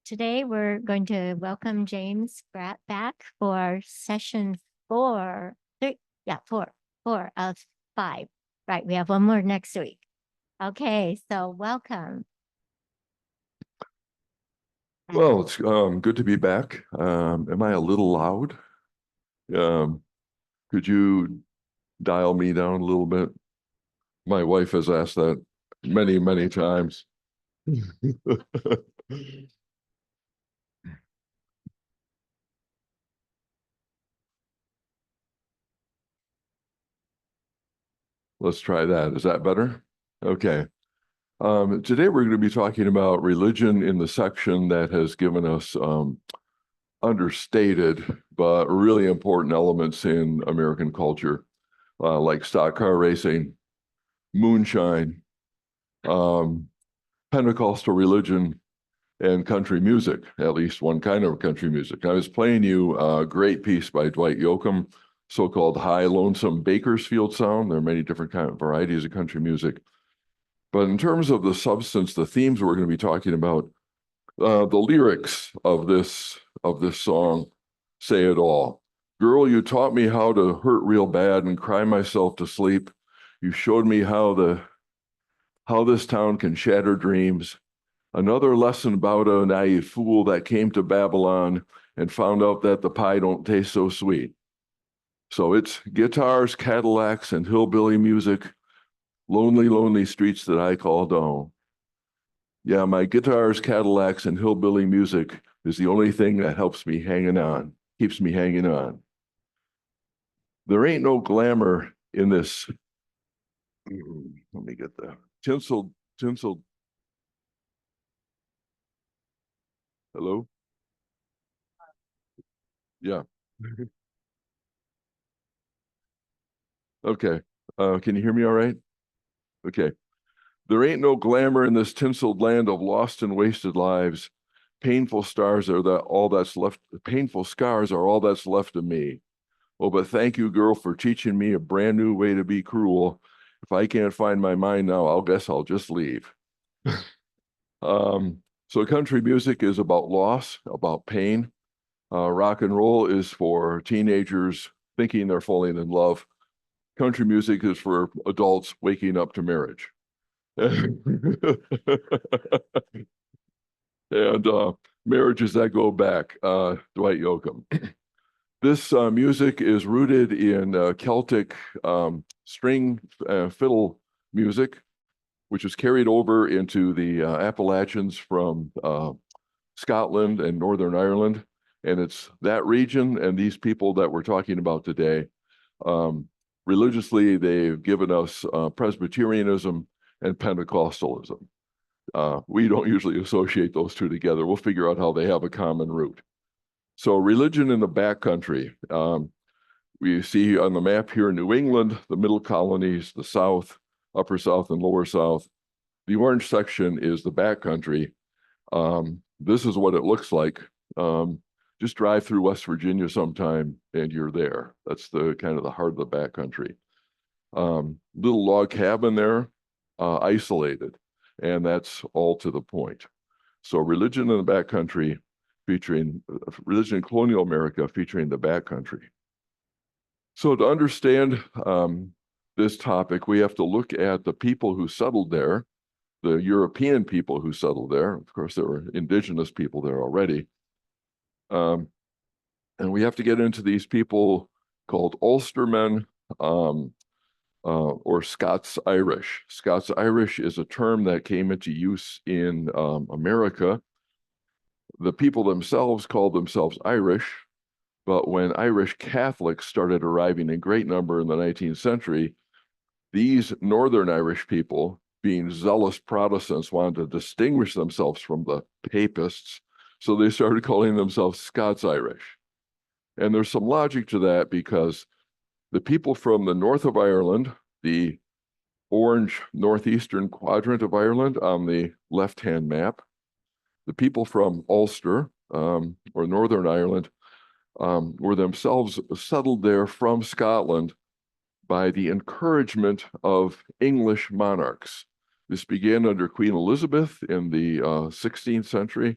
Today we're going to welcome James Bratt back for session four. Four of 5. Right, we have one more next week. Okay, so welcome. Well, it's good to be back. Am I a little loud? Could you dial me down a little bit? My wife has asked that many, many times. Let's try that. Is that better? Okay. Today we're going to be talking about religion in the section that has given us understated but really important elements in American culture, like stock car racing, moonshine, Pentecostal religion, and country music, at least one kind of country music. I was playing you a great piece by Dwight Yoakam, so-called High Lonesome Bakersfield Sound. There are many different kind of varieties of country music. But in terms of the substance, the themes we're going to be talking about, the lyrics of this song say it all. Girl, you taught me how to hurt real bad and cry myself to sleep. You showed me how this town can shatter dreams. Another lesson about a naive fool that came to Babylon and found out that the pie don't taste so sweet. So it's guitars, Cadillacs, and hillbilly music, lonely, lonely streets that I call home. Yeah, my guitars, Cadillacs, and hillbilly music is the only thing that helps me hanging on, keeps me hanging on. There ain't no glamour in this. Let me get the tinsel. Hello? Yeah. Okay. Can you hear me all right? Okay. There ain't no glamour in this tinseled land of lost and wasted lives. Painful scars are all that's left of me. Oh, but thank you, girl, for teaching me a brand new way to be cruel. If I can't find my mind now, I'll just leave. So country music is about loss, about pain. Rock and roll is for teenagers thinking they're falling in love. Country music is for adults waking up to marriage. And marriages that go back, Dwight Yoakam. This music is rooted in Celtic string fiddle music, which is carried over into the Appalachians from Scotland and Northern Ireland. And it's that region and these people that we're talking about today. Religiously, they've given us Presbyterianism and Pentecostalism. We don't usually associate those two together. We'll figure out how they have a common root. So religion in the backcountry. We see on the map here in New England, the Middle Colonies, the South, Upper South and Lower South. The orange section is the backcountry. This is what it looks like. Just drive through West Virginia sometime and you're there. That's the kind of the heart of the backcountry. Little log cabin there, isolated, and that's all to the point. So religion in the backcountry featuring religion in colonial America featuring the backcountry. So to understand this topic, we have to look at the people who settled there, the European people who settled there. Of course, there were indigenous people there already. And we have to get into these people called Ulstermen or Scots-Irish. Scots-Irish is a term that came into use in America. The people themselves called themselves Irish, but when Irish Catholics started arriving in great number in the 19th century, these Northern Irish people, being zealous Protestants, wanted to distinguish themselves from the papists, so they started calling themselves Scots-Irish. And there's some logic to that because the people from the north of Ireland, the orange northeastern quadrant of Ireland on the left-hand map, the people from Ulster, or Northern Ireland, were themselves settled there from Scotland by the encouragement of English monarchs. This began under Queen Elizabeth in the 16th century.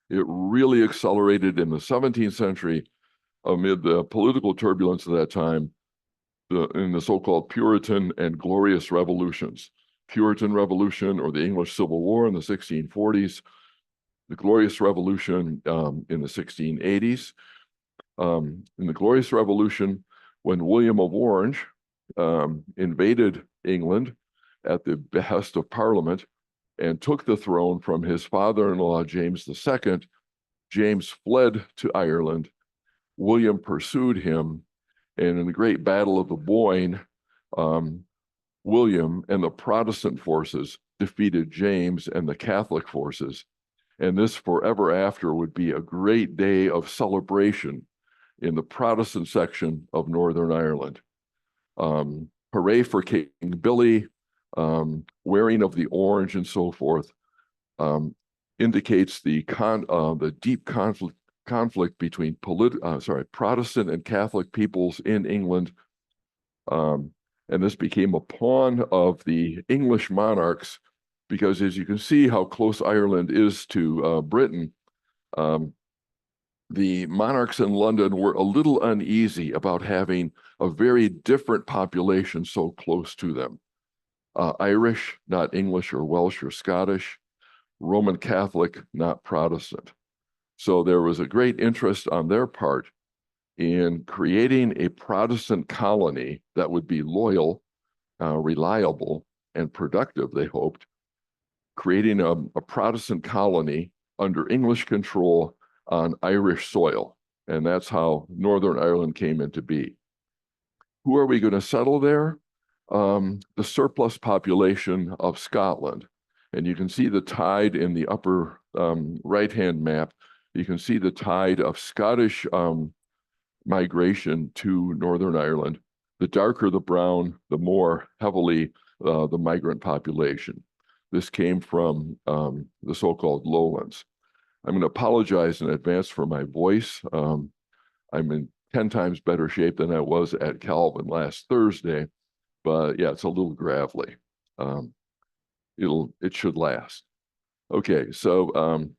It really accelerated in the 17th century amid the political turbulence of that time, in the so-called Puritan and Glorious Revolutions. Puritan Revolution, or the English Civil War in the 1640s, the Glorious Revolution in the 1680s. In the Glorious Revolution, when William of Orange invaded England at the behest of Parliament and took the throne from his father-in-law, James II, James fled to Ireland. William pursued him, and in the Great Battle of the Boyne, William and the Protestant forces defeated James and the Catholic forces. And this forever after would be a great day of celebration in the Protestant section of Northern Ireland. Hooray for King Billy, wearing of the orange and so forth, indicates the deep conflict between Protestant and Catholic peoples in England. And this became a pawn of the English monarchs, because as you can see how close Ireland is to Britain, the monarchs in London were a little uneasy about having a very different population so close to them. Irish, not English or Welsh or Scottish, Roman Catholic, not Protestant. So there was a great interest on their part in creating a Protestant colony that would be loyal, reliable, and productive, they hoped, creating a Protestant colony under English control on Irish soil. And that's how Northern Ireland came into being. Who are we going to settle there? The surplus population of Scotland. And you can see the tide in the upper right-hand map. You can see the tide of Scottish migration to Northern Ireland. The darker the brown, the more heavily the migrant population. This came from the so-called lowlands. I'm going to apologize in advance for my voice. I'm in 10 times better shape than I was at Calvin last Thursday, but yeah, it's a little gravelly. It should last. Okay, so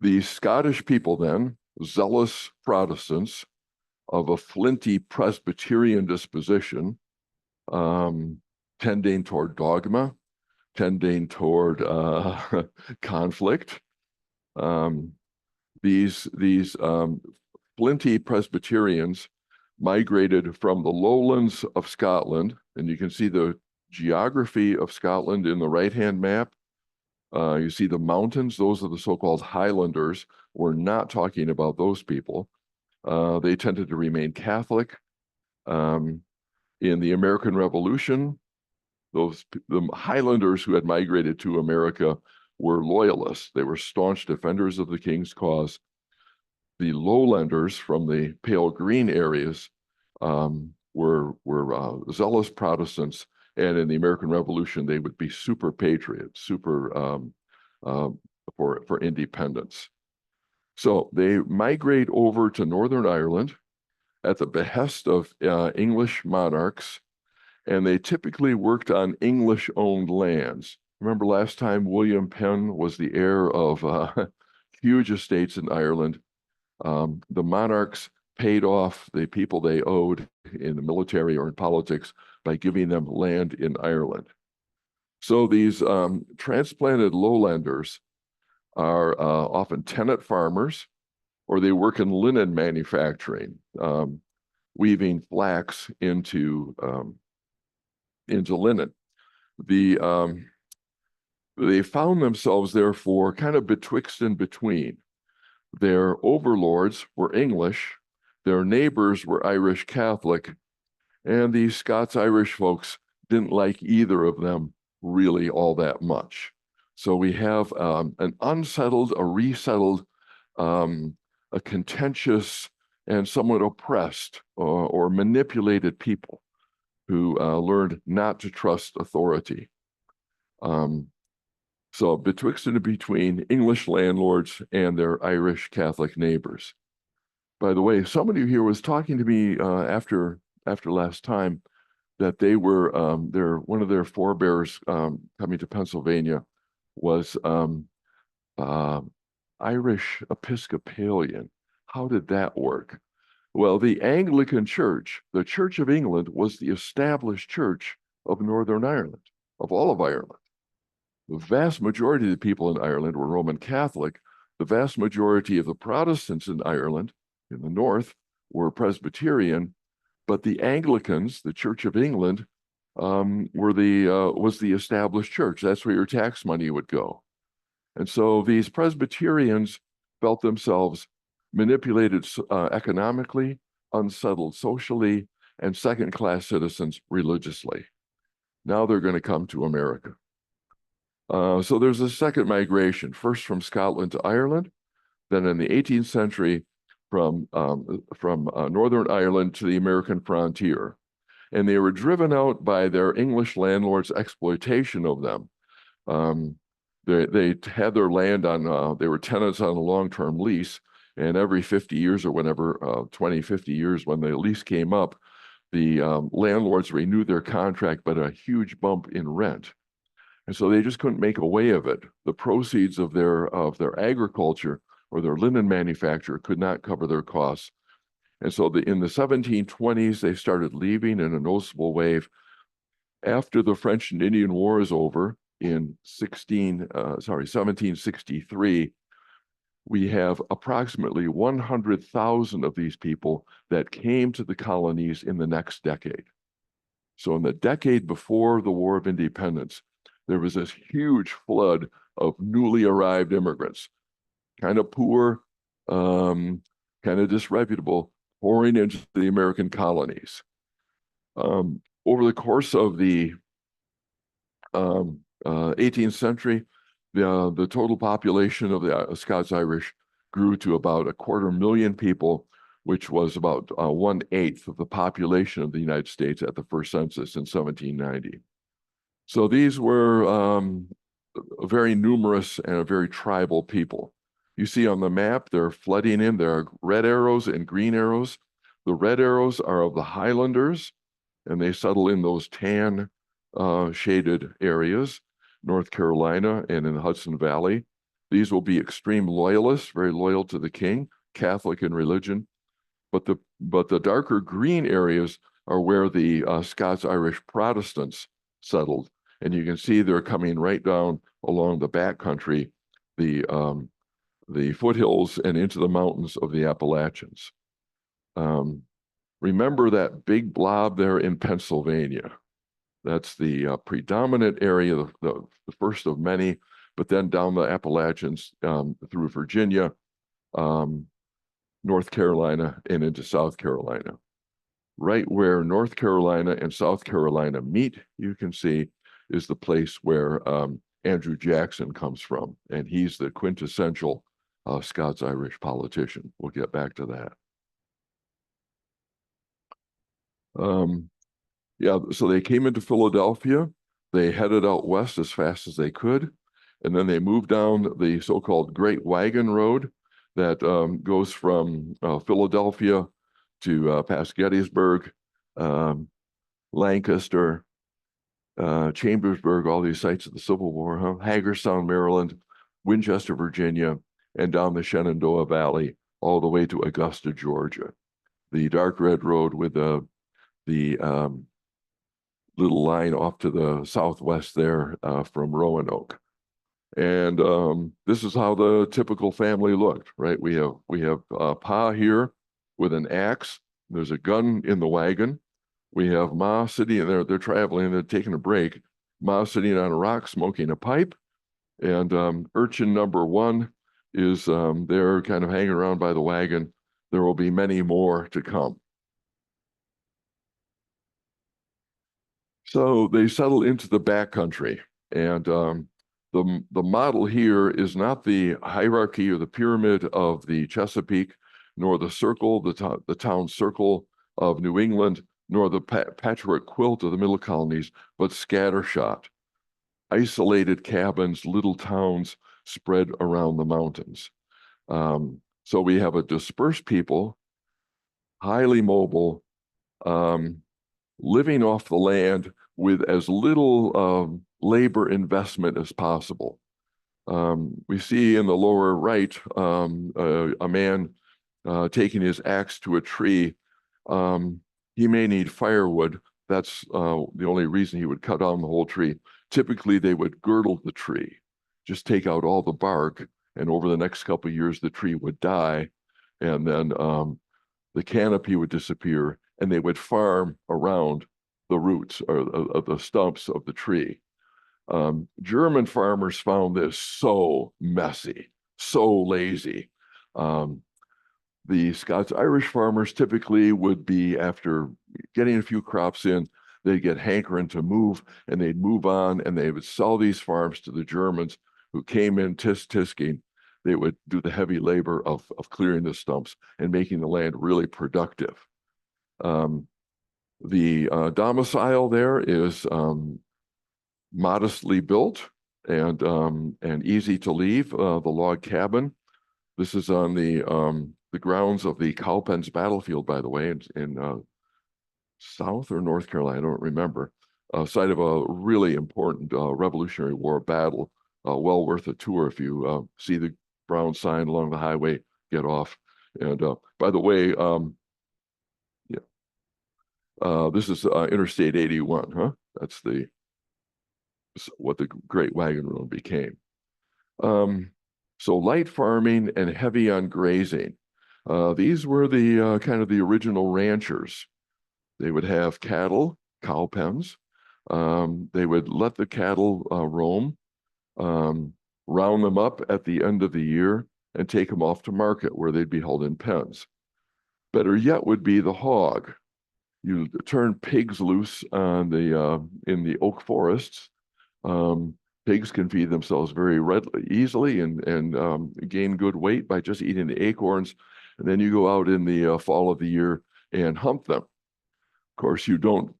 the Scottish people then, zealous Protestants of a flinty Presbyterian disposition, tending toward dogma, tending toward conflict. These flinty Presbyterians migrated from the lowlands of Scotland, and you can see the geography of Scotland in the right-hand map. You see the mountains, those are the so-called Highlanders. We're not talking about those people. They tended to remain Catholic. In the American Revolution, the Highlanders who had migrated to America were loyalists. They were staunch defenders of the King's cause. The lowlanders from the pale green areas were zealous Protestants, and in the American Revolution, they would be super patriots, super for independence. So they migrate over to Northern Ireland at the behest of English monarchs, and they typically worked on English-owned lands. Remember last time William Penn was the heir of huge estates in Ireland. The monarchs paid off the people they owed in the military or in politics by giving them land in Ireland. So these transplanted lowlanders are often tenant farmers, or they work in linen manufacturing, weaving flax into linen. They found themselves, therefore, kind of betwixt and between. Their overlords were English, their neighbors were Irish Catholic, and these Scots-Irish folks didn't like either of them really all that much. So we have an unsettled, a resettled, a contentious, and somewhat oppressed or manipulated people who learned not to trust authority. So betwixt and between English landlords and their Irish Catholic neighbors. By the way, somebody here was talking to me after last time that they were one of their forebears coming to Pennsylvania was Irish Episcopalian. How did that work? Well, the Anglican Church, the Church of England, was the established church of Northern Ireland, of all of Ireland. The vast majority of the people in Ireland were Roman Catholic. The vast majority of the Protestants in Ireland, in the north, were Presbyterian, but the Anglicans, the Church of England, was the established church. That's where your tax money would go. And so these Presbyterians felt themselves manipulated economically, unsettled socially, and second-class citizens religiously. Now they're going to come to America. So there's a second migration, first from Scotland to Ireland, then in the 18th century from Northern Ireland to the American frontier. And they were driven out by their English landlords' exploitation of them. They had their land on, they were tenants on a long-term lease, and every 50 years or whenever, 20, 50 years when the lease came up, the landlords renewed their contract, but a huge bump in rent. And so they just couldn't make a way of it. The proceeds of their agriculture or their linen manufacture could not cover their costs. And so in the 1720s, they started leaving in a noticeable wave. After the French and Indian War is over in 1763, we have approximately 100,000 of these people that came to the colonies in the next decade. So in the decade before the War of Independence, there was this huge flood of newly arrived immigrants, kind of poor, kind of disreputable, pouring into the American colonies. Over the course of the 18th century, the total population of the Scots-Irish grew to about 250,000 people, which was about 1/8 of the population of the United States at the first census in 1790. So these were very numerous and a very tribal people. You see on the map, they're flooding in. There are red arrows and green arrows. The red arrows are of the Highlanders, and they settle in those tan shaded areas, North Carolina and in the Hudson Valley. These will be extreme loyalists, very loyal to the king, Catholic in religion. But the darker green areas are where the Scots-Irish Protestants settled. And you can see they're coming right down along the backcountry, the foothills and into the mountains of the Appalachians. Remember that big blob there in Pennsylvania. That's the predominant area, the first of many, but then down the Appalachians through Virginia, North Carolina, and into South Carolina. Right where North Carolina and South Carolina meet, you can see, is the place where Andrew Jackson comes from, and he's the quintessential Scots-Irish politician. We'll get back to that. Yeah, so they came into Philadelphia. They headed out west as fast as they could, and then they moved down the so-called Great Wagon Road that goes from Philadelphia to past Gettysburg, Lancaster, Chambersburg, all these sites of the Civil War, Hagerstown, Maryland, Winchester, Virginia, and down the Shenandoah Valley, all the way to Augusta, Georgia. The dark red road with the little line off to the southwest there from Roanoke. And this is how the typical family looked, right? We have Pa here with an axe. There's a gun in the wagon. We have Ma sitting there. They're traveling. They're taking a break. Ma sitting on a rock smoking a pipe. And urchin number one is there kind of hanging around by the wagon. There will be many more to come. So they settle into the backcountry. And the model here is not the hierarchy or the pyramid of the Chesapeake, nor the circle, the town circle of New England, nor the patchwork quilt of the Middle Colonies, but scattershot, isolated cabins, little towns spread around the mountains. So we have a dispersed people, highly mobile, living off the land with as little labor investment as possible. We see in the lower right a man taking his axe to a tree. He may need firewood. That's the only reason he would cut down the whole tree. Typically, they would girdle the tree, just take out all the bark, and over the next couple of years, the tree would die, and then the canopy would disappear, and they would farm around the roots or the stumps of the tree. German farmers found this so messy, so lazy. The Scots-Irish farmers typically would be, after getting a few crops in, they'd get hankering to move, and they'd move on, and they would sell these farms to the Germans who came in tisking. They would do the heavy labor of clearing the stumps and making the land really productive. The domicile there is modestly built and easy to leave. The log cabin. This is on the grounds of the Cowpens battlefield, by the way, in South or North Carolina, I don't remember. Site of a really important Revolutionary War battle. Well worth a tour if you see the brown sign along the highway. Get off. And by the way, this is Interstate 81, huh? That's what the Great Wagon Road became. So light farming and heavy on grazing. These were the kind of the original ranchers. They would have cattle, cow pens. They would let the cattle roam, round them up at the end of the year, and take them off to market where they'd be held in pens. Better yet would be the hog. You turn pigs loose on in the oak forests. Pigs can feed themselves very easily and gain good weight by just eating the acorns. And then you go out in the fall of the year and hunt them. Of course, you don't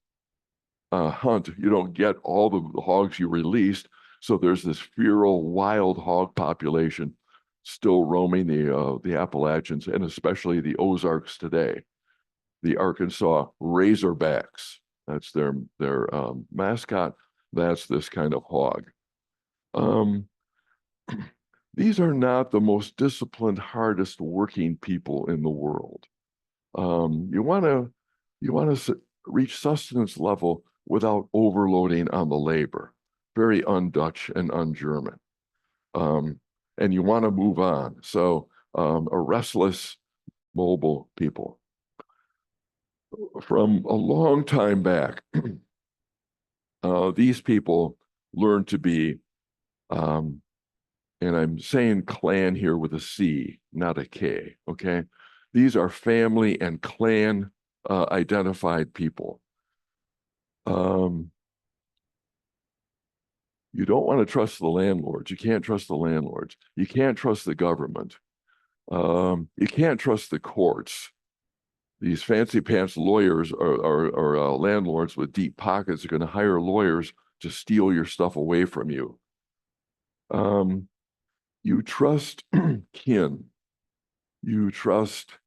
hunt, you don't get all the hogs you released. So there's this feral wild hog population still roaming the Appalachians and especially the Ozarks today. The Arkansas Razorbacks, that's their mascot. That's this kind of hog. These are not the most disciplined, hardest working people in the world. You want to reach sustenance level without overloading on the labor. Very un-Dutch and un-German. And you want to move on. So a restless, mobile people. From a long time back, these people learned to be, and I'm saying clan here with a C, not a K, okay? These are family and clan identified people. You don't want to trust the landlords. You can't trust the landlords. You can't trust the government. You can't trust the courts. These fancy pants lawyers or landlords with deep pockets are going to hire lawyers to steal your stuff away from you. You trust kin. You trust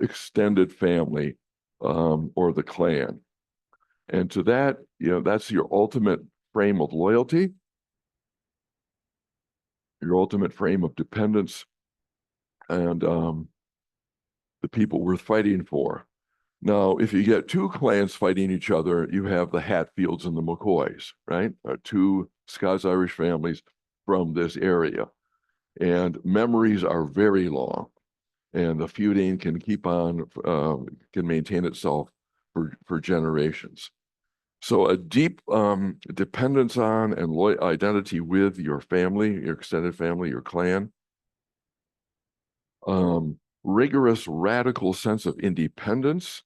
extended family or the clan. And to that, that's your ultimate frame of loyalty, your ultimate frame of dependence, and the people worth fighting for. Now, if you get two clans fighting each other, you have the Hatfields and the McCoys, right? Two Scots-Irish families from this area. And memories are very long. And the feuding can keep on, can maintain itself for generations. So a deep dependence on and identity with your family, your extended family, your clan. Rigorous, radical sense of independence,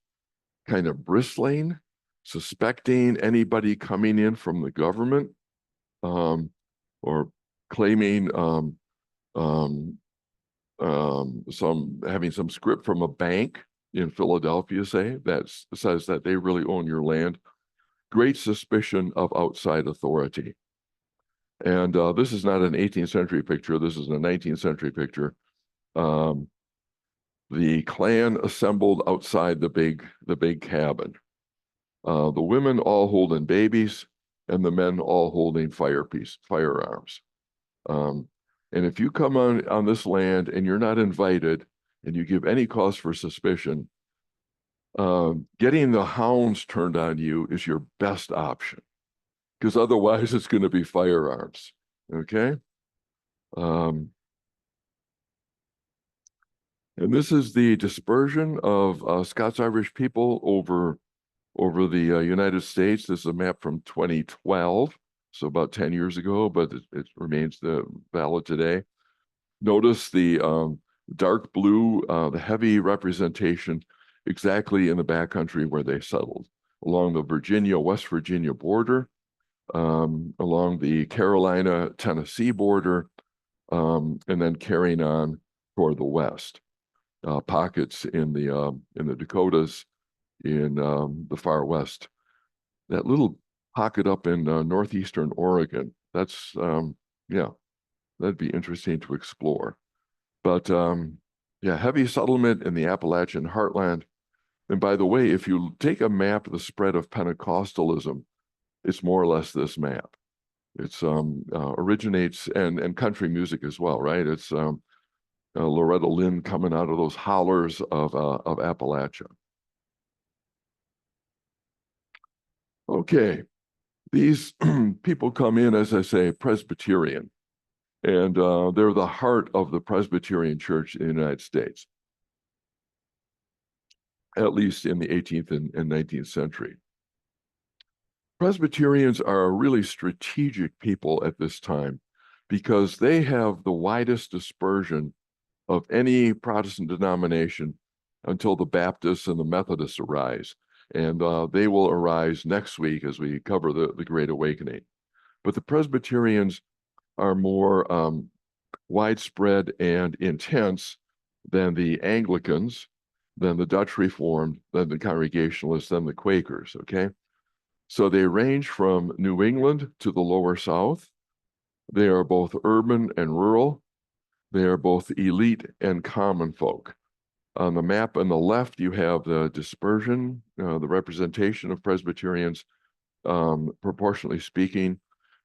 kind of bristling, suspecting anybody coming in from the government, or claiming having some script from a bank in Philadelphia, say, that says that they really own your land. Great suspicion of outside authority. And this is not an 18th century picture. This is a 19th century picture. The clan assembled outside the big cabin. The women all holding babies, and the men all holding firearms. And if you come on this land and you're not invited and you give any cause for suspicion, getting the hounds turned on you is your best option, because otherwise it's going to be firearms. Okay. And this is the dispersion of Scots-Irish people over the United States. This is a map from 2012, so about 10 years ago, but it remains valid today. Notice the dark blue, the heavy representation exactly in the backcountry where they settled, along the West Virginia border, along the Carolina-Tennessee border, and then carrying on toward the west. Pockets in the Dakotas, in the far west. That little pocket up in northeastern Oregon, that's yeah, that'd be interesting to explore. But yeah, heavy settlement in the Appalachian heartland. And by the way, if you take a map of the spread of Pentecostalism, it's more or less this map. It's originates and country music as well, right? It's Loretta Lynn coming out of those hollers of Appalachia. Okay, these people come in, as I say, Presbyterian, and they're the heart of the Presbyterian Church in the United States, at least in the 18th and 19th century. Presbyterians are a really strategic people at this time because they have the widest dispersion of any Protestant denomination until the Baptists and the Methodists arise. And they will arise next week as we cover the Great Awakening. But the Presbyterians are more widespread and intense than the Anglicans, than the Dutch Reformed, than the Congregationalists, than the Quakers, okay? So they range from New England to the Lower South. They are both urban and rural. They are both elite and common folk. On the map on the left, you have the dispersion, the representation of Presbyterians, proportionally speaking.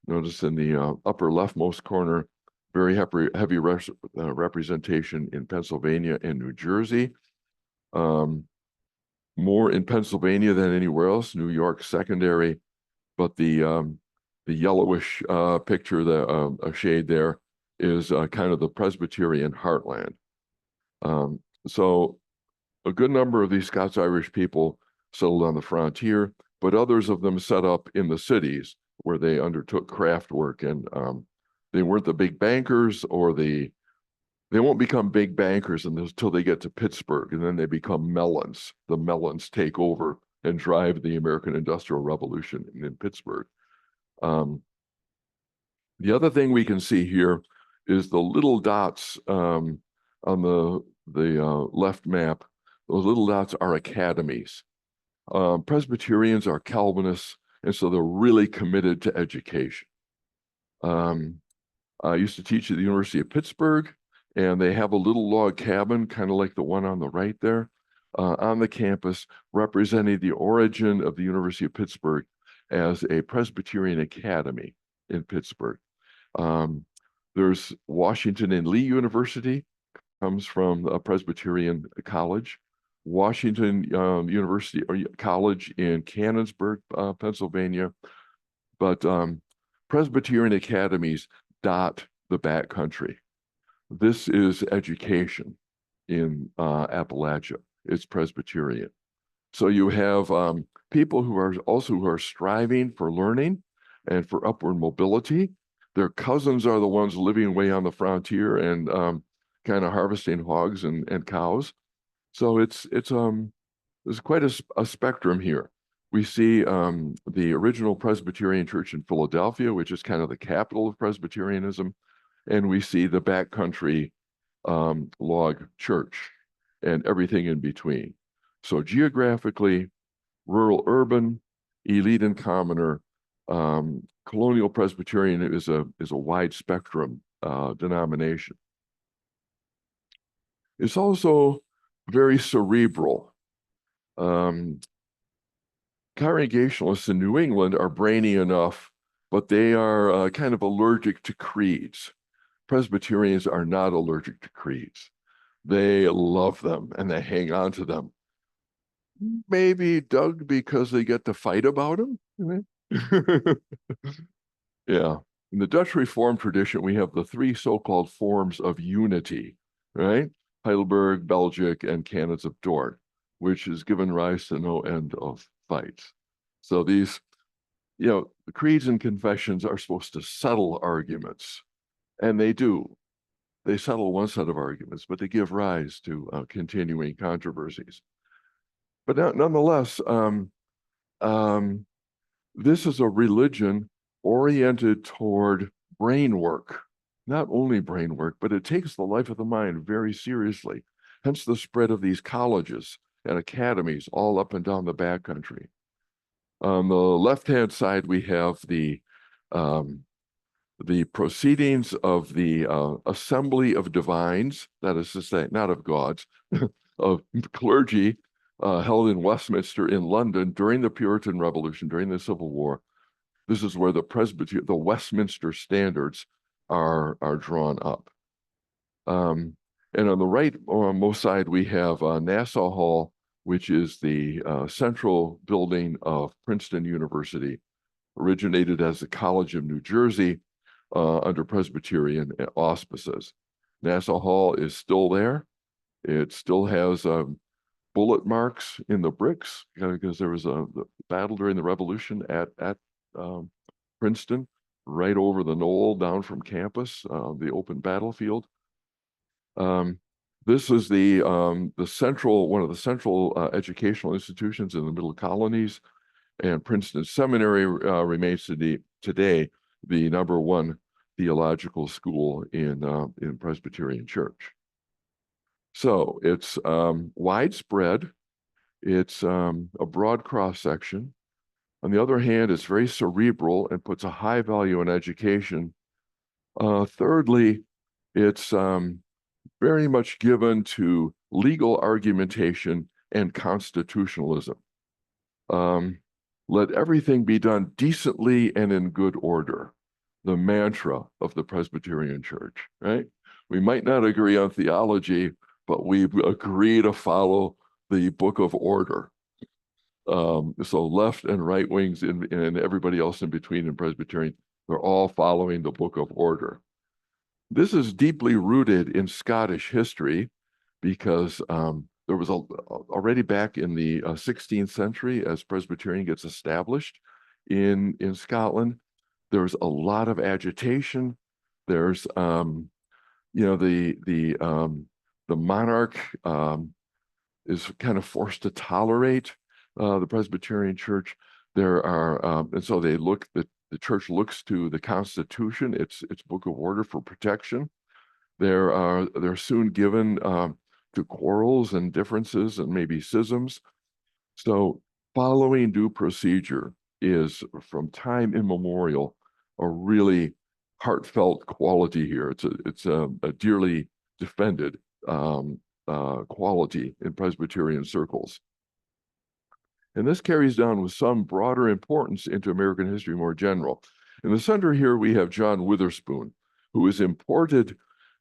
Notice in the upper leftmost corner, very heavy representation in Pennsylvania and New Jersey. More in Pennsylvania than anywhere else. New York secondary, but the yellowish picture, a shade there, is kind of the Presbyterian heartland. So a good number of these Scots-Irish people settled on the frontier, but others of them set up in the cities where they undertook craft work, and they weren't the big bankers, or they won't become big bankers until they get to Pittsburgh, and then they become melons. The melons take over and drive the American Industrial Revolution in Pittsburgh. The other thing we can see here is the little dots on the left map. Those little dots are academies. Presbyterians are Calvinists, and so they're really committed to education. I used to teach at the University of Pittsburgh, and they have a little log cabin, kind of like the one on the right there, on the campus, representing the origin of the University of Pittsburgh as a Presbyterian academy in Pittsburgh. There's Washington and Lee University, comes from a Presbyterian college. Washington University or College in Canonsburg, Pennsylvania. But Presbyterian academies dot the backcountry. This is education in Appalachia. It's Presbyterian. So you have people who are striving for learning and for upward mobility. Their cousins are the ones living way on the frontier and kind of harvesting hogs and cows. So there's quite a spectrum here. We see the original Presbyterian Church in Philadelphia, which is kind of the capital of Presbyterianism, and we see the backcountry log church and everything in between. So geographically, rural, urban, elite and commoner, colonial Presbyterian is a wide spectrum denomination. It's also very cerebral. Congregationalists in New England are brainy enough, but they are kind of allergic to creeds. Presbyterians are not allergic to creeds. They love them and they hang on to them. Maybe, Doug, because they get to fight about them. Yeah. In the Dutch Reformed tradition, we have the three so-called forms of unity, right? Heidelberg, Belgic, and Canons of Dort, which has given rise to no end of fights. So these, the creeds and confessions are supposed to settle arguments, and they do. They settle one set of arguments, but they give rise to continuing controversies. But nonetheless, this is a religion oriented toward brain work. Not only brain work, but it takes the life of the mind very seriously. Hence the spread of these colleges and academies all up and down the backcountry. On the left-hand side, we have the proceedings of the Assembly of Divines, that is to say, not of gods, of clergy held in Westminster in London during the Puritan Revolution, during the Civil War. This is where the Westminster standards are drawn up. And on the right most side, we have Nassau Hall, which is the central building of Princeton University, originated as the College of New Jersey under Presbyterian auspices. Nassau Hall is still there. It still has bullet marks in the bricks because there was a battle during the Revolution at Princeton, right over the knoll down from campus, the open battlefield. This is one of the central educational institutions in the Middle Colonies, and Princeton Seminary remains today the #1 theological school in Presbyterian Church. So it's widespread. It's a broad cross-section. On the other hand, it's very cerebral and puts a high value on education. Thirdly, it's very much given to legal argumentation and constitutionalism. Let everything be done decently and in good order, the mantra of the Presbyterian Church, right? We might not agree on theology, but we agree to follow the book of order. So left and right wings and everybody else in between in Presbyterian, they're all following the book of order. This is deeply rooted in Scottish history because there was already back in the 16th century, as Presbyterian gets established in Scotland, there's a lot of agitation. There's the monarch is kind of forced to tolerate the Presbyterian Church. There are and so the church looks to the Constitution, its book of order, for protection. They're soon given to quarrels and differences and maybe schisms. So following due procedure is, from time immemorial, a really heartfelt quality here. It's a dearly defended quality in Presbyterian circles. And this carries down with some broader importance into American history more general. In the center here, we have John Witherspoon, who is imported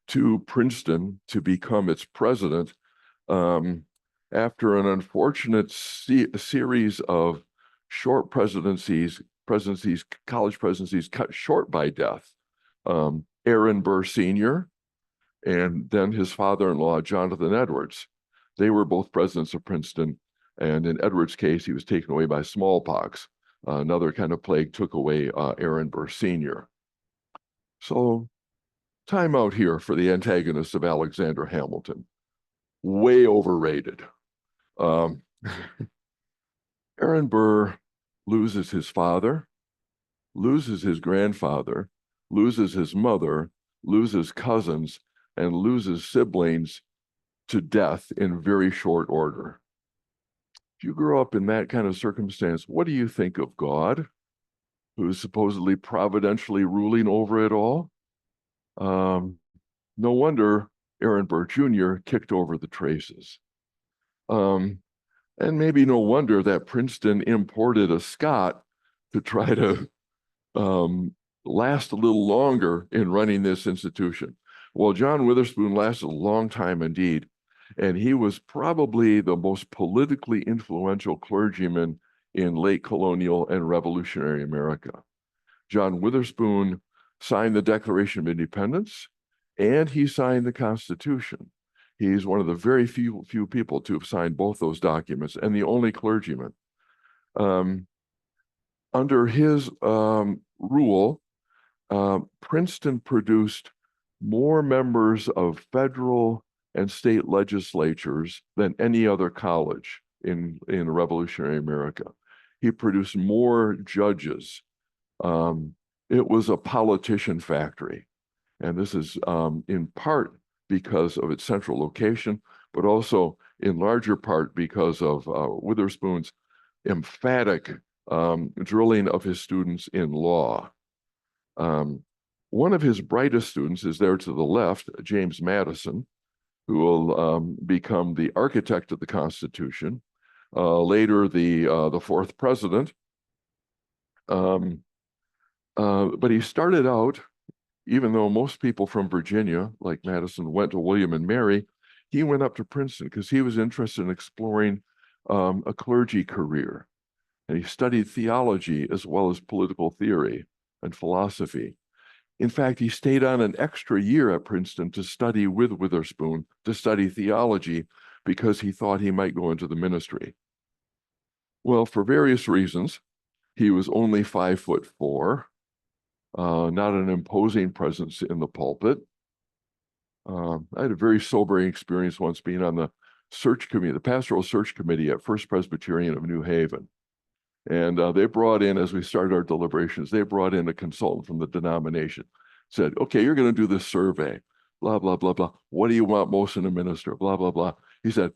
to Princeton to become its president after an unfortunate series of short college presidencies cut short by death. Aaron Burr Sr. and then his father-in-law, Jonathan Edwards. They were both presidents of Princeton. And in Edwards' case, he was taken away by smallpox. Another kind of plague took away Aaron Burr Sr. So time out here for the antagonists of Alexander Hamilton. Way overrated. Aaron Burr loses his father, loses his grandfather, loses his mother, loses cousins, and loses siblings to death in very short order. If you grow up in that kind of circumstance, what do you think of God, who is supposedly providentially ruling over it all? No wonder Aaron Burr Jr. kicked over the traces. And maybe no wonder that Princeton imported a Scot to try to last a little longer in running this institution. Well, John Witherspoon lasted a long time indeed, and he was probably the most politically influential clergyman in late colonial and revolutionary America. John Witherspoon signed the Declaration of Independence, and he signed the Constitution. He's one of the very few people to have signed both those documents, and the only clergyman. Under his rule, Princeton produced more members of federal and state legislatures than any other college in revolutionary America. He produced more judges. It was a politician factory. And this is in part because of its central location, but also in larger part because of Witherspoon's emphatic drilling of his students in law. One of his brightest students is there to the left, James Madison, who will become the architect of the Constitution, later the fourth president. But he started out, even though most people from Virginia, like Madison, went to William and Mary, he went up to Princeton because he was interested in exploring a clergy career. And he studied theology as well as political theory and philosophy. In fact, he stayed on an extra year at Princeton to study with Witherspoon, to study theology, because he thought he might go into the ministry. Well, for various reasons, he was only 5'4", not an imposing presence in the pulpit. I had a very sobering experience once being on the search committee, the pastoral search committee at First Presbyterian of New Haven. And they brought in, as we started our deliberations, they brought in a consultant from the denomination, said, okay, you're going to do this survey, blah, blah, blah, blah. What do you want most in a minister? Blah, blah, blah. He said,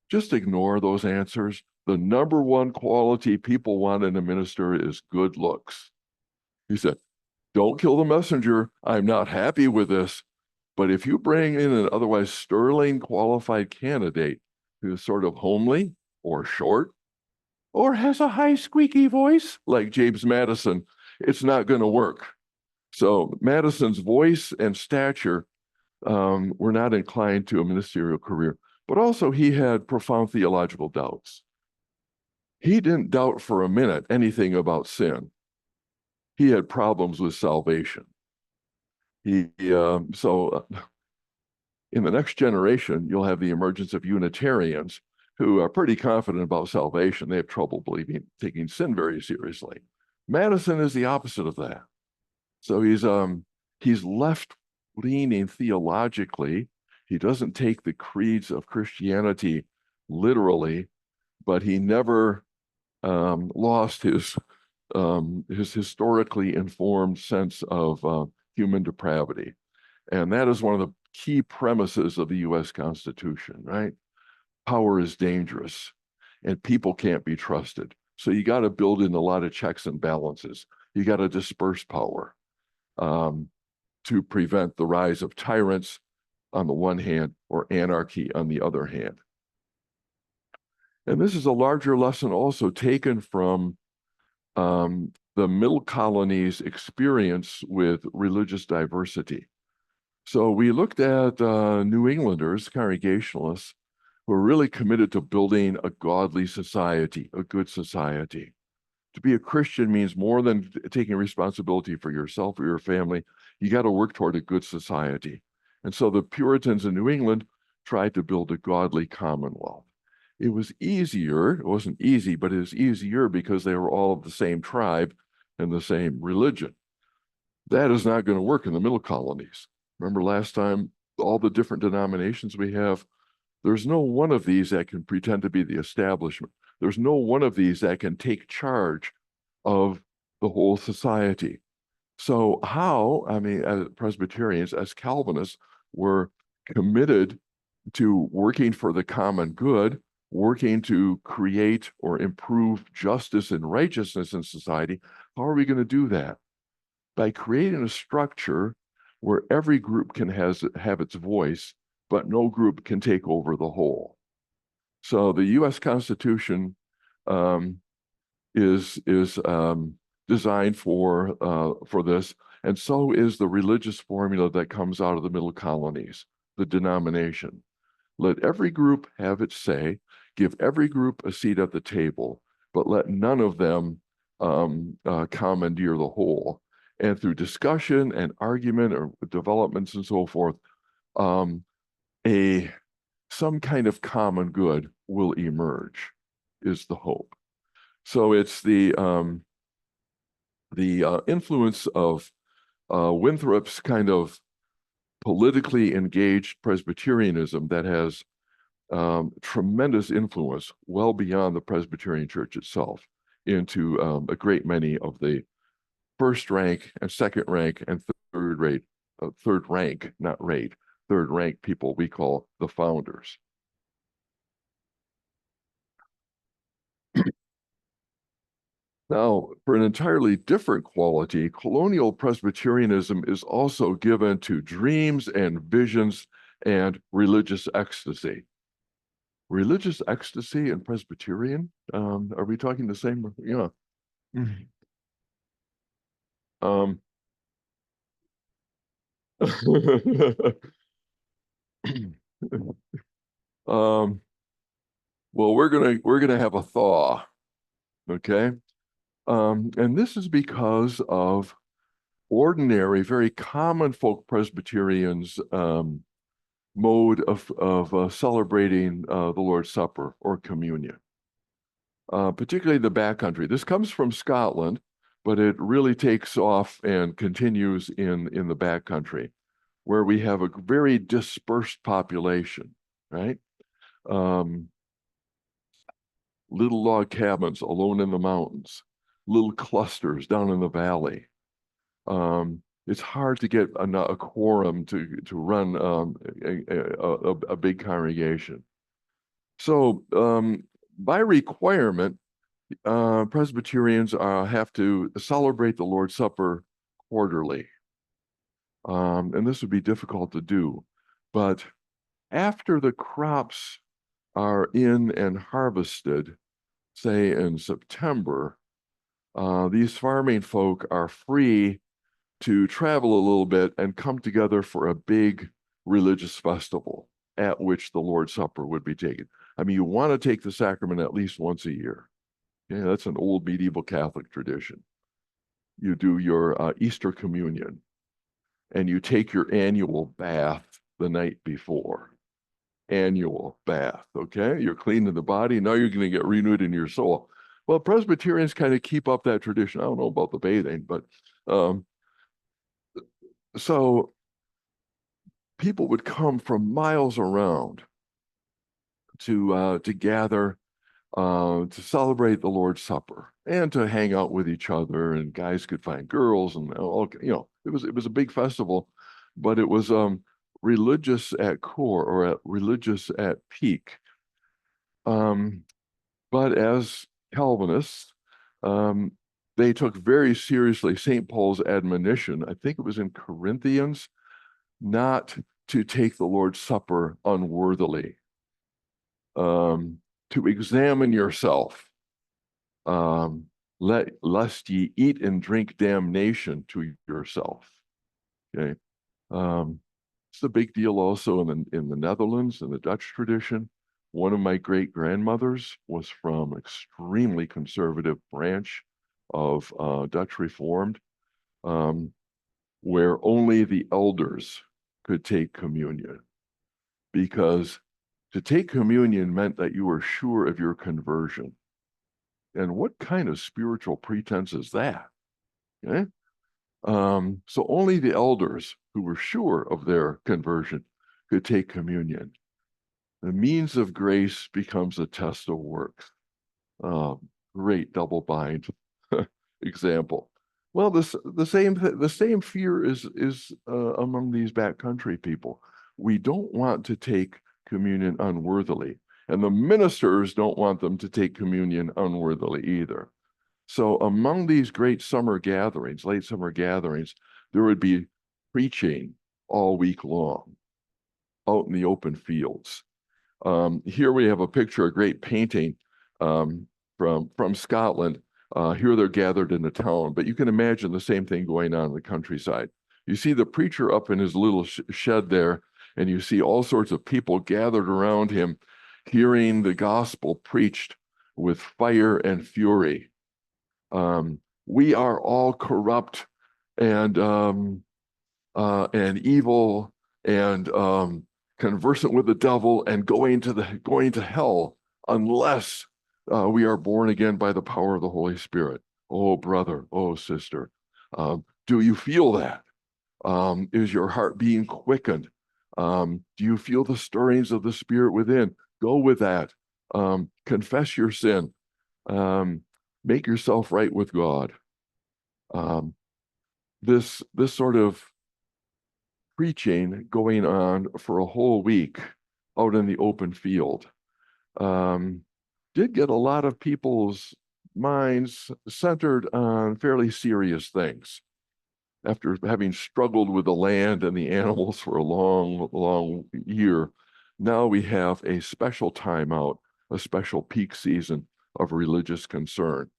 just ignore those answers. The number one quality people want in a minister is good looks. He said, don't kill the messenger. I'm not happy with this. But if you bring in an otherwise sterling qualified candidate who is sort of homely or short, or has a high squeaky voice like James Madison, it's not going to work. So Madison's voice and stature were not inclined to a ministerial career, but also he had profound theological doubts. He didn't doubt for a minute anything about sin. He had problems with salvation. In the next generation, you'll have the emergence of Unitarians who are pretty confident about salvation. They have trouble taking sin very seriously. Madison is the opposite of that. So he's left-leaning theologically. He doesn't take the creeds of Christianity literally, but he never lost his historically informed sense of human depravity. And that is one of the key premises of the U.S. Constitution, right? Power is dangerous and people can't be trusted. So you got to build in a lot of checks and balances. You got to disperse power to prevent the rise of tyrants on the one hand or anarchy on the other hand. And this is a larger lesson also taken from the Middle Colonies' experience with religious diversity. So we looked at New Englanders, Congregationalists, who are really committed to building a godly society, a good society. To be a Christian means more than taking responsibility for yourself or your family. You got to work toward a good society. And so the Puritans in New England tried to build a godly commonwealth. It was easier, it wasn't easy, but it was easier because they were all of the same tribe and the same religion. That is not going to work in the Middle Colonies. Remember last time, all the different denominations we have, there's no one of these that can pretend to be the establishment. There's no one of these that can take charge of the whole society. So how, as Presbyterians, as Calvinists, were committed to working for the common good, working to create or improve justice and righteousness in society. How are we going to do that? By creating a structure where every group can have its voice, but no group can take over the whole. So the U.S. Constitution is designed for this. And so is the religious formula that comes out of the Middle Colonies, the denomination. Let every group have its say, give every group a seat at the table, but let none of them commandeer the whole. And through discussion and argument or developments and so forth, some kind of common good will emerge, is the hope. So it's the influence of Winthrop's kind of politically engaged Presbyterianism that has tremendous influence well beyond the Presbyterian Church itself into a great many of the first rank and second rank and third rank people we call the founders. Now, for an entirely different quality, colonial Presbyterianism is also given to dreams and visions and religious ecstasy. Religious ecstasy and Presbyterian? Are we talking the same? Yeah. Well, we're gonna have a thaw, okay? And this is because of ordinary, very common folk Presbyterians' mode of celebrating the Lord's Supper or communion, particularly the backcountry. This comes from Scotland, but it really takes off and continues in the backcountry, where we have a very dispersed population, right? Little log cabins alone in the mountains, little clusters down in the valley. It's hard to get a quorum to run a big congregation. So by requirement, Presbyterians have to celebrate the Lord's Supper quarterly. And this would be difficult to do. But after the crops are in and harvested, say in September, these farming folk are free to travel a little bit and come together for a big religious festival at which the Lord's Supper would be taken. I mean, you want to take the sacrament at least once a year. Yeah, that's an old medieval Catholic tradition. You do your Easter communion, and you take your annual bath the night before. Annual bath, okay? You're cleaning the body. Now you're going to get renewed in your soul. Well, Presbyterians kind of keep up that tradition. I don't know about the bathing, but so people would come from miles around to gather to celebrate the Lord's Supper and to hang out with each other, and guys could find girls, and all, it was a big festival, but it was religious at core, or religious at peak. But as Calvinists, they took very seriously St. Paul's admonition, I think it was in Corinthians, not to take the Lord's Supper unworthily, to examine yourself, lest ye eat and drink damnation to yourself. Okay, it's a big deal also in the Netherlands, in the Dutch tradition. One of my great grandmothers was from an extremely conservative branch of Dutch Reformed, where only the elders could take communion, because to take communion meant that you were sure of your conversion. And what kind of spiritual pretense is that? Okay? So only the elders who were sure of their conversion could take communion. The means of grace becomes a test of works. Great double bind example. Well, the same fear is among these backcountry people. We don't want to take communion unworthily, and the ministers don't want them to take communion unworthily either. So among these great summer gatherings, late summer gatherings, there would be preaching all week long out in the open fields. Here we have a picture, a great painting from Scotland, Here they're gathered in a town, but you can imagine the same thing going on in the countryside. You see the preacher up in his little shed there, and you see all sorts of people gathered around him, hearing the gospel preached with fire and fury. We are all corrupt and evil and conversant with the devil and going to hell unless we are born again by the power of the Holy Spirit. Oh, brother, oh, sister, do you feel that? Is your heart being quickened? Do you feel the stirrings of the Spirit within? Go with that. Confess your sin. Make yourself right with God. This sort of preaching going on for a whole week out in the open field did get a lot of people's minds centered on fairly serious things. After having struggled with the land and the animals for a long year, now we have a special time out, a special peak season of religious concern.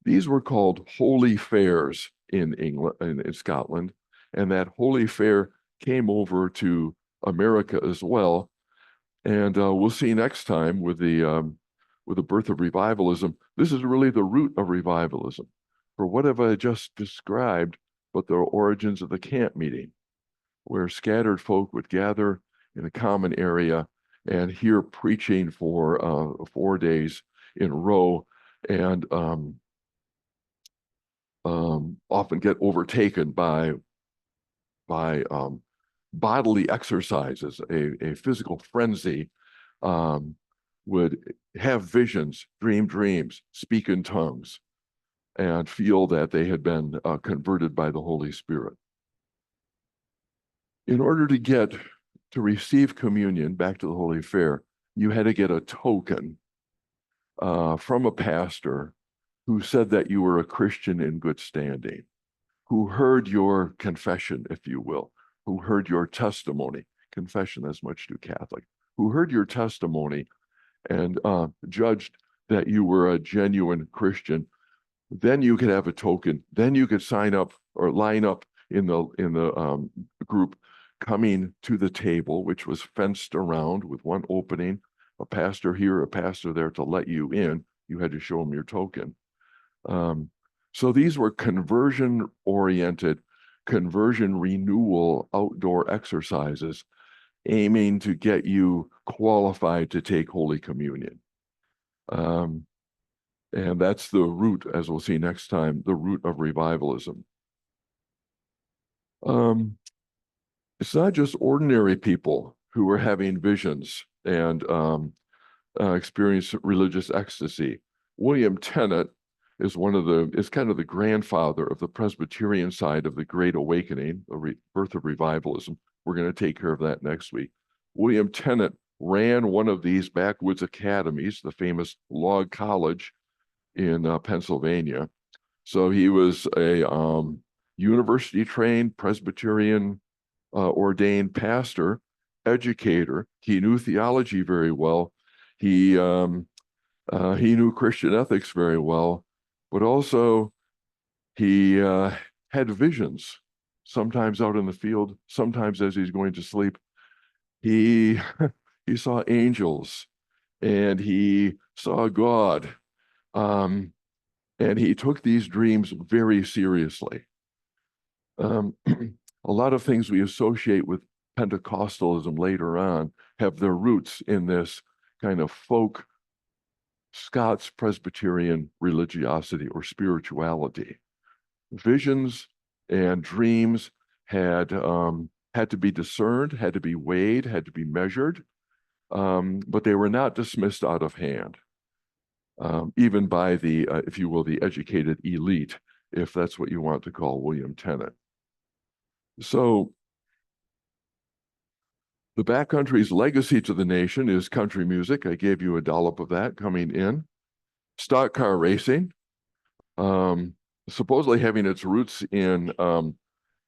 These were called holy fairs in England, in Scotland, and that holy fair came over to America as well. And we'll see next time with the birth of revivalism. This is really the root of revivalism. For what have I just described, but the origins of the camp meeting, where scattered folk would gather in a common area and hear preaching for 4 days in a row, and often get overtaken by bodily exercises, a physical frenzy, would have visions, dream dreams, speak in tongues, and feel that they had been converted by the Holy Spirit. In order to receive communion back to the Holy Fair, you had to get a token from a pastor who said that you were a Christian in good standing, who heard your confession, if you will, who heard your testimony. Confession, that's much too Catholic. Who heard your testimony and judged that you were a genuine Christian. Then you could have a token. Then you could sign up or line up in the group coming to the table, which was fenced around with one opening, a pastor here, a pastor there to let you in. You had to show them your token. So these were conversion-oriented, conversion renewal outdoor exercises aiming to get you qualified to take Holy Communion. And that's the root, as we'll see next time, the root of revivalism. It's not just ordinary people who were having visions and experience religious ecstasy. William Tennant is kind of the grandfather of the Presbyterian side of the Great Awakening, the birth of revivalism. We're going to take care of that next week. William Tennant ran one of these backwoods academies, the famous Log College in Pennsylvania. So he was a university-trained Presbyterian ordained pastor, educator. He knew theology very well. He knew Christian ethics very well, but also he had visions, sometimes out in the field, sometimes as he's going to sleep. He saw angels and he saw God. And he took these dreams very seriously. A lot of things we associate with Pentecostalism later on have their roots in this kind of folk Scots Presbyterian religiosity or spirituality. Visions and dreams had to be discerned, had to be weighed, had to be measured, but they were not dismissed out of hand, even by the, if you will, the educated elite, if that's what you want to call William Tennant. So the Backcountry's legacy to the nation is country music. I gave you a dollop of that coming in. Stock car racing, supposedly having its roots in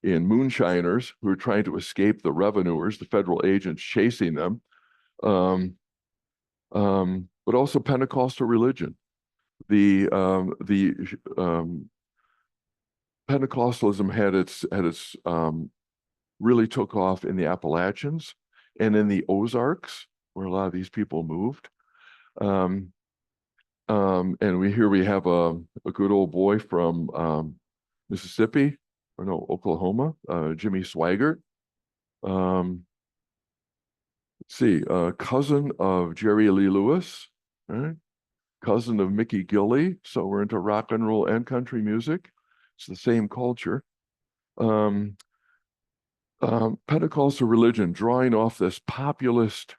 moonshiners who are trying to escape the revenuers, the federal agents chasing them, but also Pentecostal religion. The Pentecostalism had its really took off in the Appalachians and in the Ozarks, where a lot of these people moved. And we have a good old boy from Mississippi, or no, Oklahoma, Jimmy Swaggart. Let's see, cousin of Jerry Lee Lewis, right? Cousin of Mickey Gilley. So we're into rock and roll and country music. It's the same culture. Pentecostal religion drawing off this populist,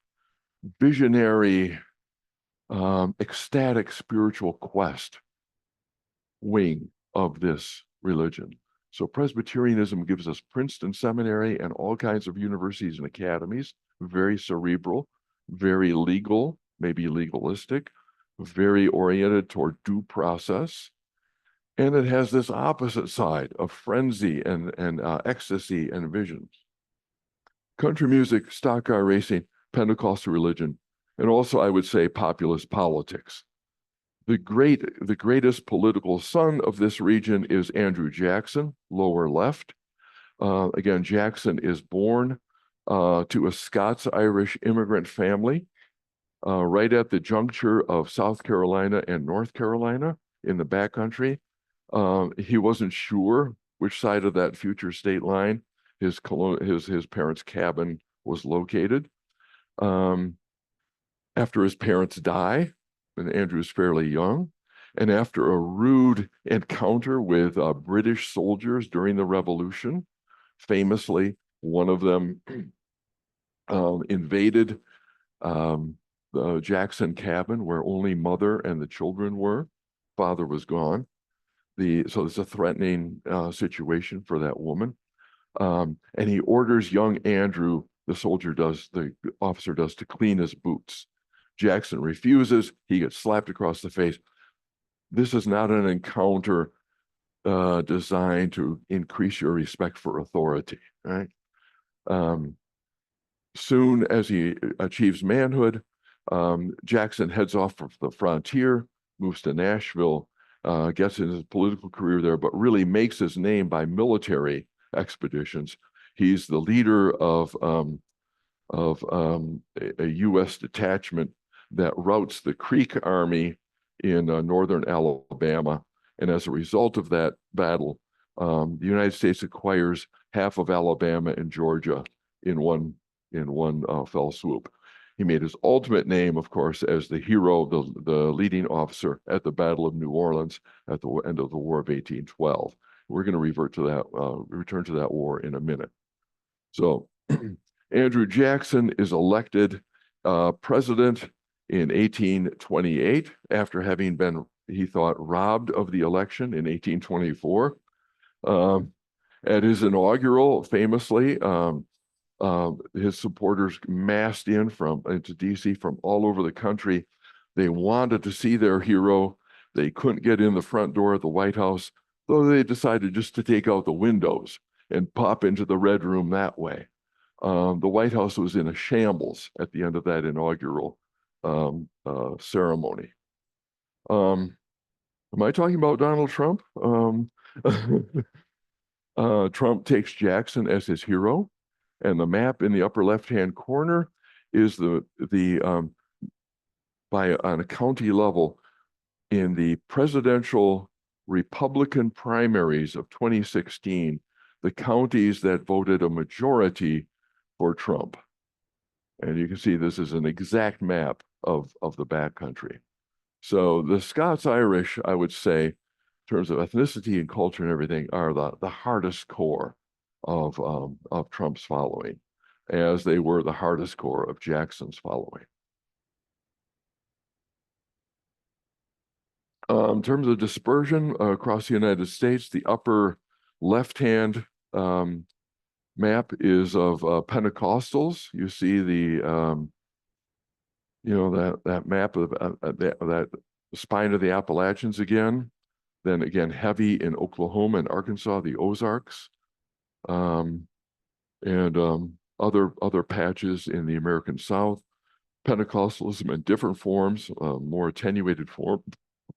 visionary, ecstatic spiritual quest wing of this religion. So Presbyterianism gives us Princeton Seminary and all kinds of universities and academies, very cerebral, very legal, maybe legalistic, very oriented toward due process. And it has this opposite side of frenzy and ecstasy and visions. Country music, stock car racing, Pentecostal religion, and also I would say populist politics. The greatest political son of this region is Andrew Jackson, lower left. Again, Jackson is born to a Scots-Irish immigrant family right at the juncture of South Carolina and North Carolina in the backcountry. He wasn't sure which side of that future state line his parents' cabin was located. After his parents die, and Andrew's fairly young, and after a rude encounter with British soldiers during the Revolution, famously, one of them invaded the Jackson cabin where only mother and the children were. Father was gone. So it's a threatening situation for that woman. And he orders young Andrew, the officer does, to clean his boots. Jackson refuses. He gets slapped across the face. This is not an encounter designed to increase your respect for authority, right? Soon as he achieves manhood, Jackson heads off for the frontier, moves to Nashville, gets in his political career there, but really makes his name by military expeditions. He's the leader of a U.S. detachment that routs the Creek Army in northern Alabama. And as a result of that battle, the United States acquires half of Alabama and Georgia in one fell swoop. He made his ultimate name, of course, as the hero, the leading officer at the Battle of New Orleans at the end of the War of 1812. We're going to return to that war in a minute. So Andrew Jackson is elected president in 1828 after having been, he thought, robbed of the election in 1824. At his inaugural, famously, his supporters massed into DC from all over the country. They wanted to see their hero. They couldn't get in the front door of the White House, so they decided just to take out the windows and pop into the Red Room that way. The White House was in a shambles at the end of that inaugural ceremony. Am I talking about Donald Trump? Trump takes Jackson as his hero, and the map in the upper left-hand corner is on a county level in the presidential Republican primaries of 2016, the counties that voted a majority for Trump. And you can see this is an exact map of the backcountry. So the Scots-Irish, I would say, in terms of ethnicity and culture and everything, are the hardest core of Trump's following, as they were the hardest core of Jackson's following. In terms of dispersion across the United States, the upper left-hand map is of Pentecostals. You see that map of that spine of the Appalachians again. Then again, heavy in Oklahoma and Arkansas, the Ozarks, and other patches in the American South. Pentecostalism in different forms, more attenuated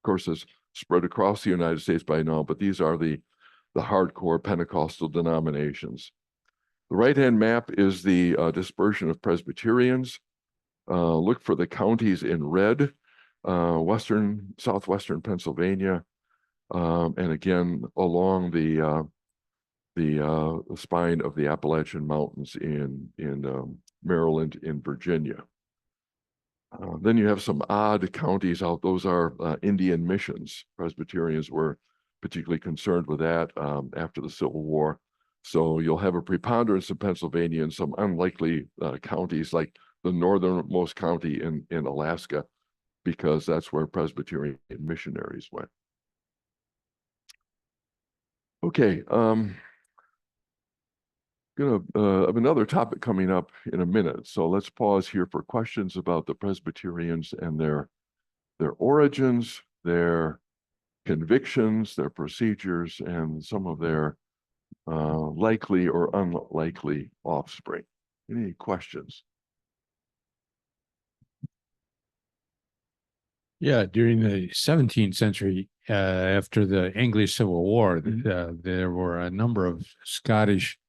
course, it's spread across the United States by now, but these are the hardcore Pentecostal denominations. The right-hand map is the dispersion of Presbyterians. Look for the counties in red, southwestern Pennsylvania, and again along the spine of the Appalachian Mountains in Maryland, in Virginia. Then you have some odd counties out. Those are Indian missions. Presbyterians were particularly concerned with that after the Civil War. So you'll have a preponderance of Pennsylvania and some unlikely counties like the northernmost county in Alaska, because that's where Presbyterian missionaries went. Okay, have another topic coming up in a minute. So let's pause here for questions about the Presbyterians and their origins, their convictions, their procedures, and some of their likely or unlikely offspring. Any questions? Yeah, during the 17th century, after the English Civil War, there were a number of Scottish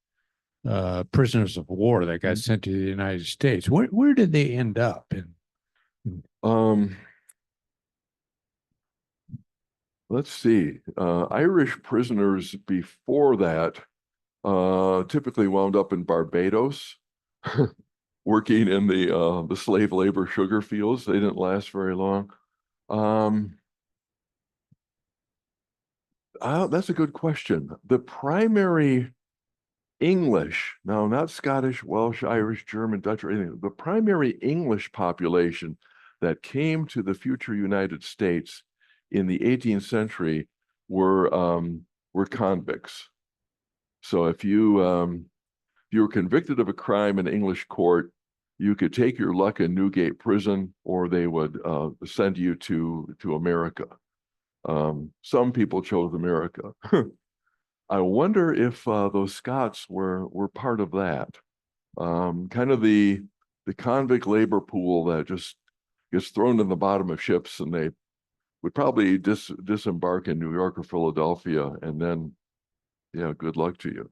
prisoners of war that got sent to the United States. Where did they end up? Let's see. Irish prisoners before that typically wound up in Barbados, working in the slave labor sugar fields. They didn't last very long. That's a good question. The primary English, now not Scottish, Welsh, Irish, German, Dutch, or anything, the primary English population that came to the future United States in the 18th century were convicts. So if you were convicted of a crime in English court, you could take your luck in Newgate prison, or they would send you to America. Some people chose America. I wonder if those Scots were part of that. Kind of the convict labor pool that just gets thrown in the bottom of ships, and they would probably disembark in New York or Philadelphia, and then, yeah, good luck to you.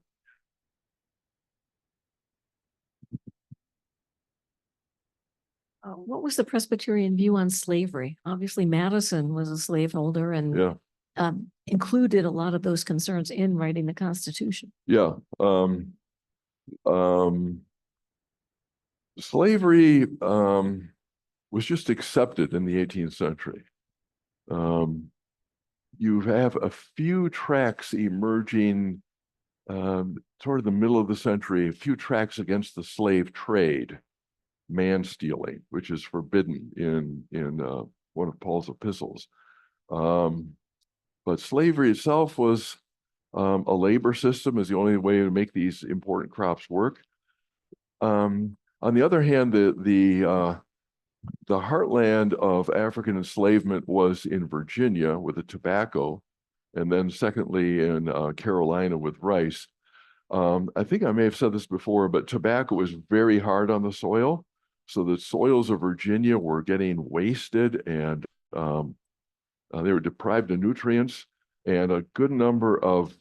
What was the Presbyterian view on slavery? Obviously, Madison was a slaveholder and included a lot of those concerns in writing the Constitution. Yeah. Slavery was just accepted in the 18th century. You have a few tracts emerging toward the middle of the century, a few tracts against the slave trade, man stealing, which is forbidden in one of Paul's epistles. But slavery itself was a labor system, is the only way to make these important crops work. On the other hand, the heartland of African enslavement was in Virginia with the tobacco, and then secondly in Carolina with rice. I think I may have said this before, but tobacco was very hard on the soil. So the soils of Virginia were getting wasted, and they were deprived of nutrients. And a good number of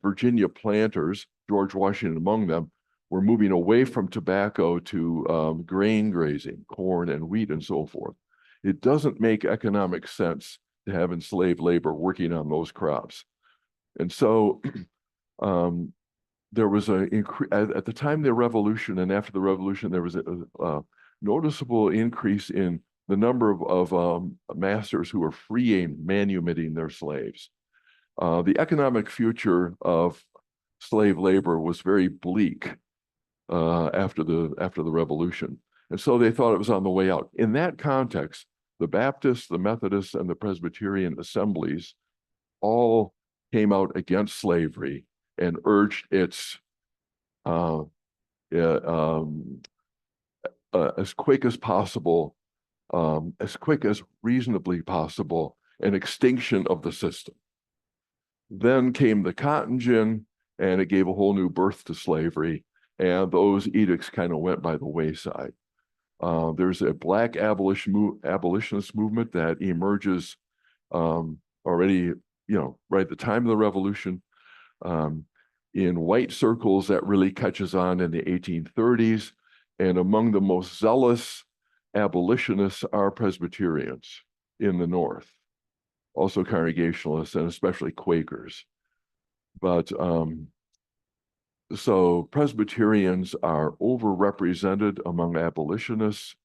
Virginia planters, George Washington among them, were moving away from tobacco to grain grazing, corn and wheat and so forth. It doesn't make economic sense to have enslaved labor working on those crops. And so there was at the time of the Revolution and after the Revolution, there was a noticeable increase in the number of masters who were freeing, manumitting their slaves. The economic future of slave labor was very bleak after the Revolution. And so they thought it was on the way out. In that context, the Baptists, the Methodists, and the Presbyterian assemblies all came out against slavery and urged its as quick as possible, as quick as reasonably possible, an extinction of the system. Then came the Cotton Gin, and it gave a whole new birth to slavery, and those edicts kind of went by the wayside. There's a Black abolitionist movement that emerges already, right at the time of the Revolution. In white circles, that really catches on in the 1830s. And among the most zealous abolitionists are Presbyterians in the North, also Congregationalists, and especially Quakers. But so Presbyterians are overrepresented among abolitionists,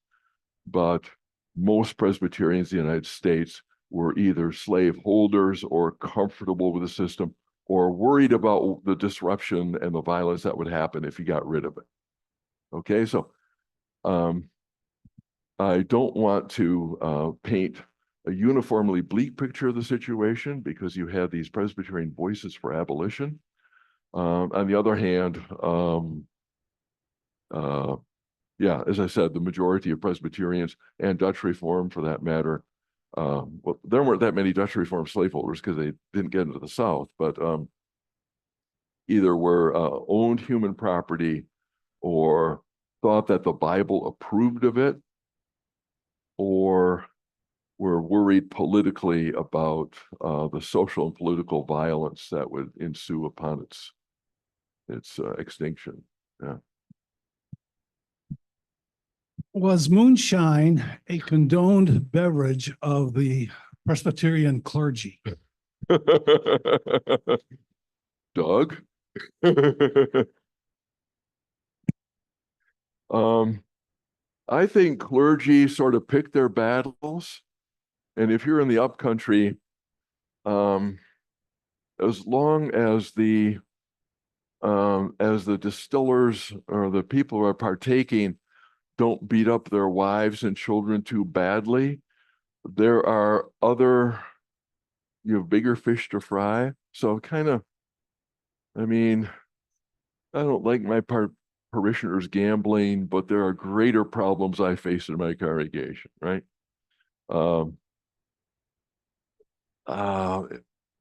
but most Presbyterians in the United States were either slave holders or comfortable with the system or worried about the disruption and the violence that would happen if you got rid of it. Okay, so I don't want to paint a uniformly bleak picture of the situation because you have these Presbyterian voices for abolition. On the other hand, yeah, as I said, the majority of Presbyterians and Dutch Reform, for that matter, well, there weren't that many Dutch Reform slaveholders because they didn't get into the South, but either were owned human property or thought that the Bible approved of it, or were worried politically about the social and political violence that would ensue upon its extinction. Yeah. Was moonshine a condoned beverage of the Presbyterian clergy? Doug? I think clergy sort of pick their battles. And if you're in the upcountry, as long as the distillers or the people who are partaking don't beat up their wives and children too badly, there are you have bigger fish to fry. So kind of, I mean, I don't like my parishioners gambling, but there are greater problems I face in my congregation, right?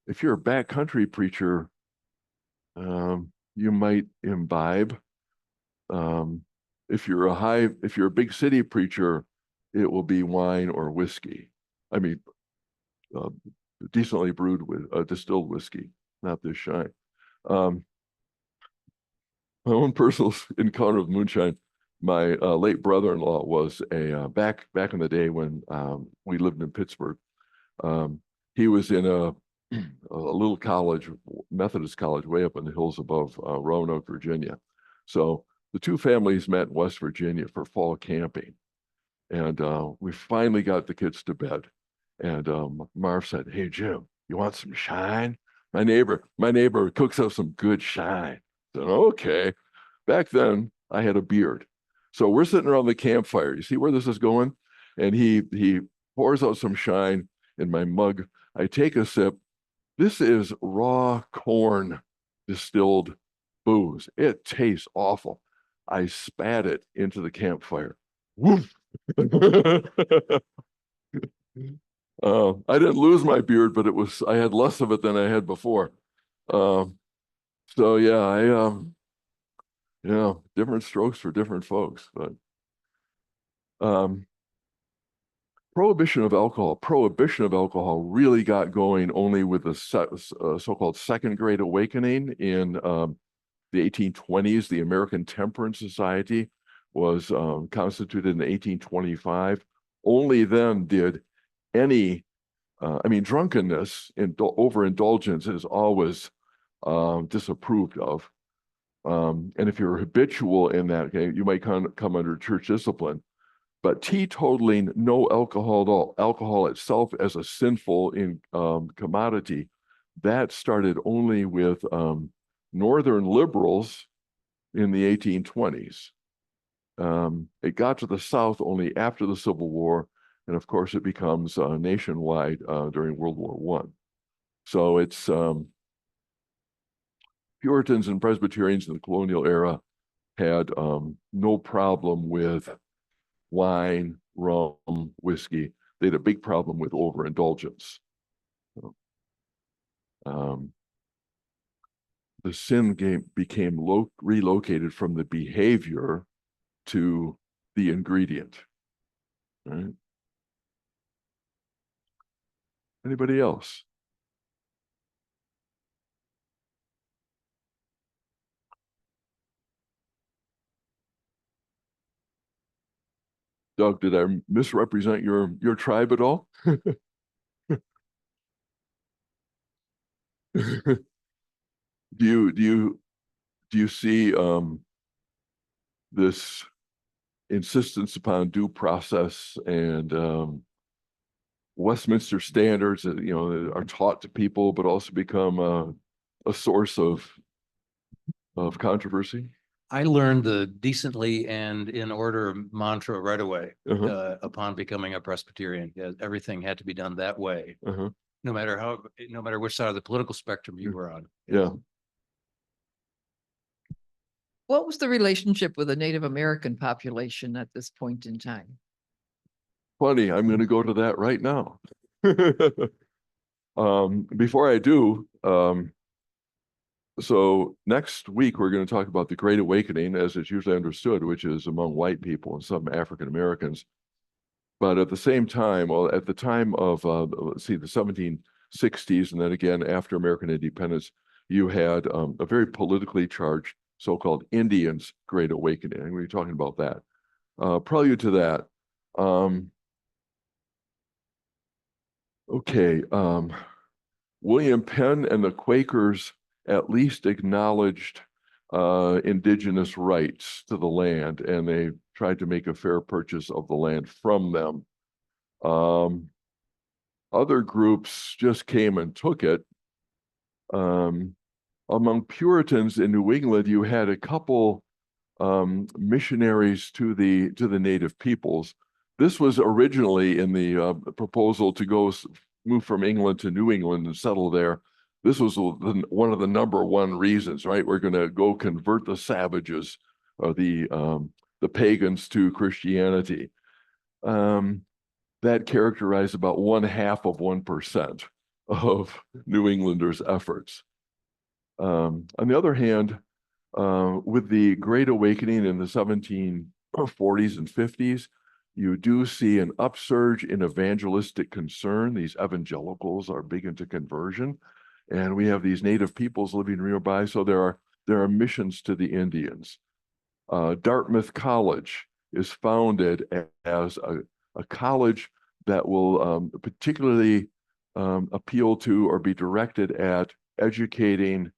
If you're a backcountry preacher, you might imbibe. If you're a big city preacher, it will be wine or whiskey. I mean, decently brewed with distilled whiskey, not this shine. My own personal encounter with moonshine. My late brother-in-law was back in the day when we lived in Pittsburgh. He was in a little college, Methodist college, way up in the hills above Roanoke, Virginia. So the two families met in West Virginia for fall camping, and we finally got the kids to bed. And Marv said, "Hey Jim, you want some shine?" My neighbor cooks up some good shine. I said, "Okay." Back then, I had a beard, so we're sitting around the campfire. You see where this is going? And he pours out some shine in my mug. I take a sip. This is raw corn distilled booze. It tastes awful. I spat it into the campfire. Woof. I didn't lose my beard, but I had less of it than I had before. So yeah, different strokes for different folks. But prohibition of alcohol really got going only with the so-called Second Great Awakening in the 1820s. The American Temperance Society was constituted in 1825. Only then did any, drunkenness and overindulgence is always disapproved of. And if you're habitual in that game, you might come under church discipline. But teetotaling, no alcohol at all, alcohol itself as a sinful commodity, that started only with Northern liberals in the 1820s. It got to the South only after the Civil War, and of course it becomes nationwide during World War I. So it's Puritans and Presbyterians in the colonial era had no problem with wine, rum, whiskey. They had a big problem with overindulgence. The sin became relocated from the behavior to the ingredient. Right? Anybody else? Doug, did I misrepresent your tribe at all? Do you see this insistence upon due process and Westminster standards that are taught to people, but also become a source of controversy? I learned the decently and in order mantra right away upon becoming a Presbyterian. Yeah, everything had to be done that way, no matter which side of the political spectrum you were on. Yeah. What was the relationship with the Native American population at this point in time? Funny, I'm going to go to that right now. Before I do, so next week we're going to talk about the Great Awakening as it's usually understood, which is among white people and some African Americans. But at the same time, well, at the time of let's see, the 1760s, and then again after American independence, you had a very politically charged so-called Indians Great Awakening. And we were talking about that. Prelude to that. William Penn and the Quakers at least acknowledged indigenous rights to the land, and they tried to make a fair purchase of the land from them. Other groups just came and took it. Among Puritans in New England, you had a couple missionaries to the native peoples. This was originally in the proposal to go move from England to New England and settle there. This was one of the number one reasons, right? We're going to go convert the savages, or the pagans, to Christianity. That characterized about 1/2% of New Englanders' efforts. On the other hand, with the Great Awakening in the 1740s and 50s, you do see an upsurge in evangelistic concern. These evangelicals are big into conversion, and we have these native peoples living nearby. So there are missions to the Indians. Dartmouth College is founded as a college that will particularly appeal to or be directed at educating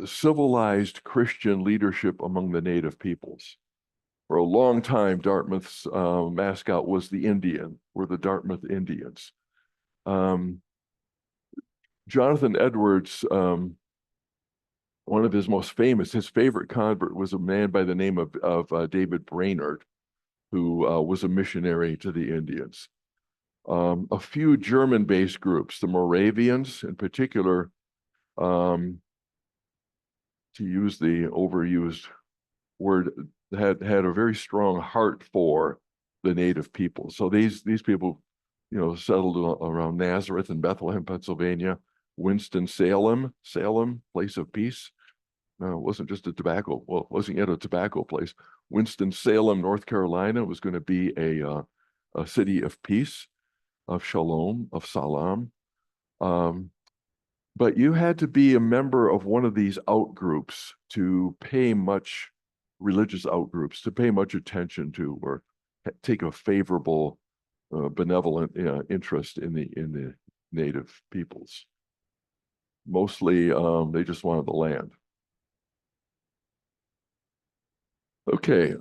civilized Christian leadership among the native peoples. For a long time, Dartmouth's mascot was the Indian, were the Dartmouth Indians. Jonathan Edwards, one of his most famous, his favorite convert was a man by the name of David Brainerd, who was a missionary to the Indians. A few German-based groups, the Moravians in particular, to use the overused word, had a very strong heart for the native people. So these people, settled around Nazareth and Bethlehem, Pennsylvania, Winston-Salem, place of peace. No, it wasn't just a tobacco. Well, it wasn't yet a tobacco place. Winston-Salem, North Carolina, was going to be a city of peace, of shalom, of salam. But you had to be a member of one of these outgroups to pay much, religious outgroups, to pay much attention to or take a favorable, benevolent interest in the native peoples. Mostly, they just wanted the land. Okay.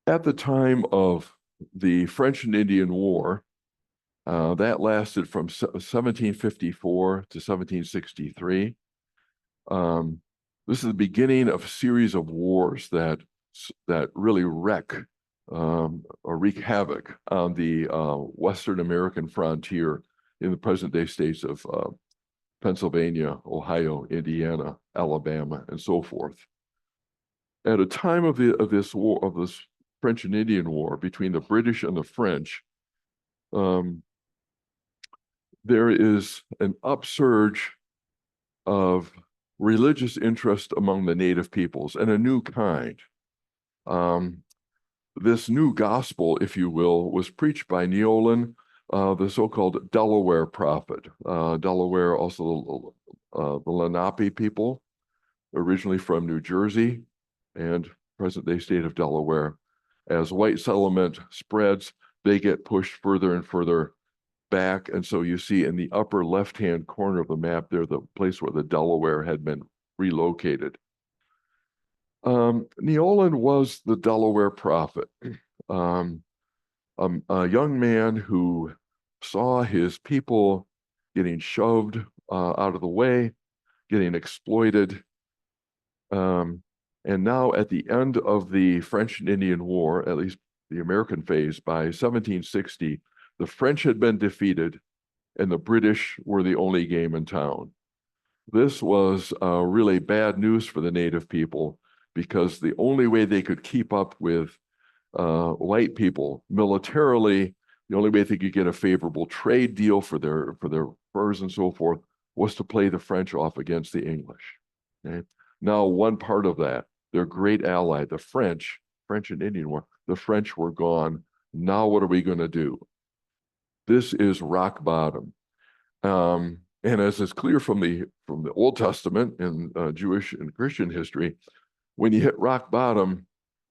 At the time of the French and Indian War, that lasted from 1754 to 1763. This is the beginning of a series of wars that really wreak havoc on the Western American frontier in the present-day states of Pennsylvania, Ohio, Indiana, Alabama, and so forth. At a time of this French and Indian War between the British and the French, there is an upsurge of religious interest among the native peoples, and a new kind. this new gospel, if you will, was preached by Neolin, the so-called Delaware prophet. Delaware, also the Lenape people, originally from New Jersey and present-day state of Delaware. As white settlement spreads, they get pushed further and further back. And so you see in the upper left-hand corner of the map there, the place where the Delaware had been relocated. Neolin was the Delaware prophet, a young man who saw his people getting shoved out of the way, getting exploited. And now at the end of the French and Indian War, at least the American phase, by 1760, the French had been defeated and the British were the only game in town. This was really bad news for the native people, because the only way they could keep up with white people militarily, the only way they could get a favorable trade deal for their furs and so forth, was to play the French off against the English. Okay? Now, one part of that, their great ally, the French and Indian War, the French were gone. Now what are we going to do? This is rock bottom. And as is clear from the Old Testament and Jewish and Christian history, when you hit rock bottom,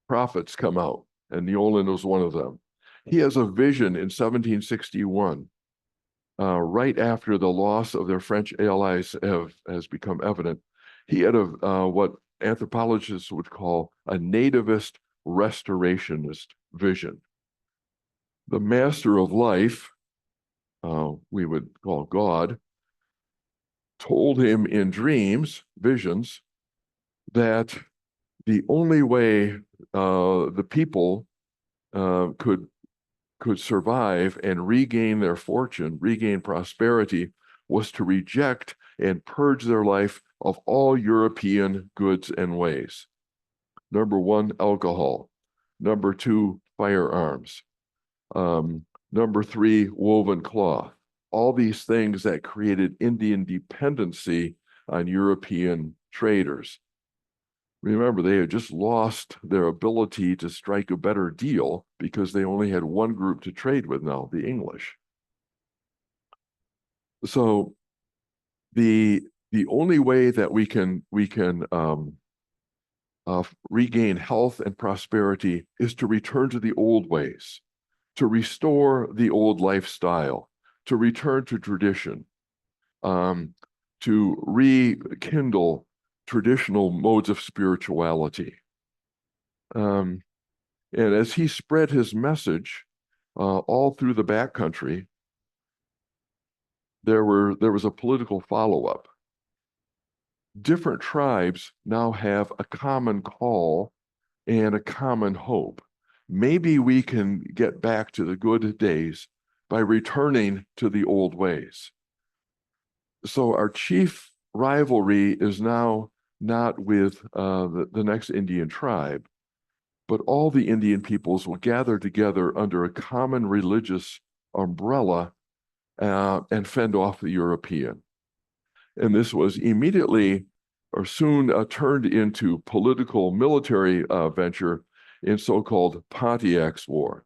prophets come out, and Neolin was one of them. He has a vision in 1761, right after the loss of their French allies has become evident. He had what anthropologists would call a nativist restorationist vision. The master of life, we would call God, told him in dreams, visions, that the only way the people could survive and regain their fortune, regain prosperity, was to reject and purge their life of all European goods and ways. Number one, alcohol. Number two, firearms. Number three, woven cloth. All these things that created Indian dependency on European traders. Remember, they had just lost their ability to strike a better deal because they only had one group to trade with now, the English. So the only way that we can regain health and prosperity is to return to the old ways, to restore the old lifestyle, to return to tradition, to rekindle traditional modes of spirituality. And as he spread his message all through the backcountry, there was a political follow-up. Different tribes now have a common call and a common hope. Maybe we can get back to the good days by returning to the old ways. So our chief rivalry is now not with the next Indian tribe, but all the Indian peoples will gather together under a common religious umbrella and fend off the European. And this was immediately or soon turned into political military venture in so-called Pontiac's War.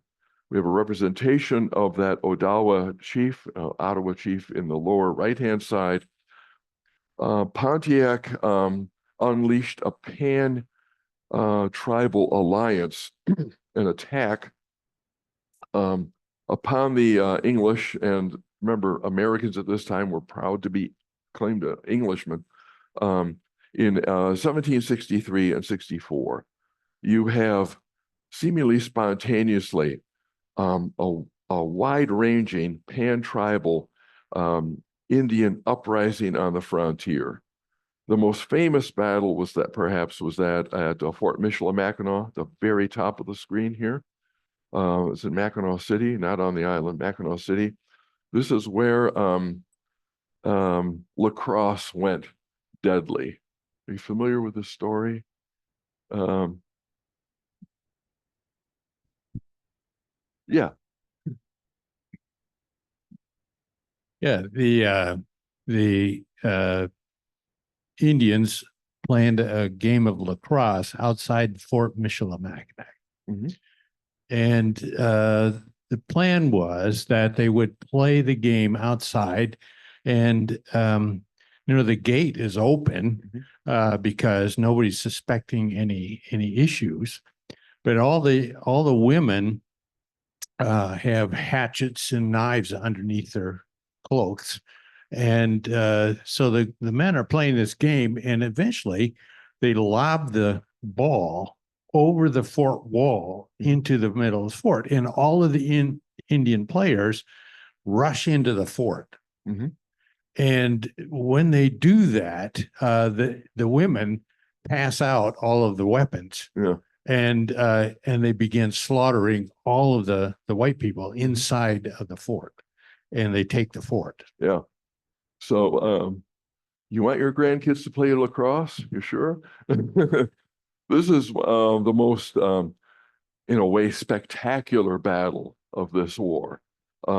We have a representation of that Ottawa chief in the lower right-hand side. Pontiac unleashed a pan-tribal alliance, an attack upon the English. And remember, Americans at this time were proud to be claimed Englishmen. In 1763 and 64, you have seemingly spontaneously a wide-ranging pan-tribal Indian uprising on the frontier. The most famous battle was that at Fort Michilimackinac, the very top of the screen here. It's in Mackinac City, not on the island, Mackinac City. This is where lacrosse went deadly. Are you familiar with this story? Yeah. Yeah, the Indians planned a game of lacrosse outside Fort Michilimackinac. Mm-hmm. And the plan was that they would play the game outside, and the gate is open because nobody's suspecting any issues. But all the women have hatchets and knives underneath their cloaks. And so the men are playing this game, and eventually they lob the ball over the fort wall into the middle of the fort. And all of the Indian players rush into the fort. Mm-hmm. And when they do that, the women pass out all of the weapons. Yeah. And they begin slaughtering all of the white people inside of the fort, and they take the fort. Yeah. So you want your grandkids to play lacrosse? You sure? This is the most, in a way, spectacular battle of this war, a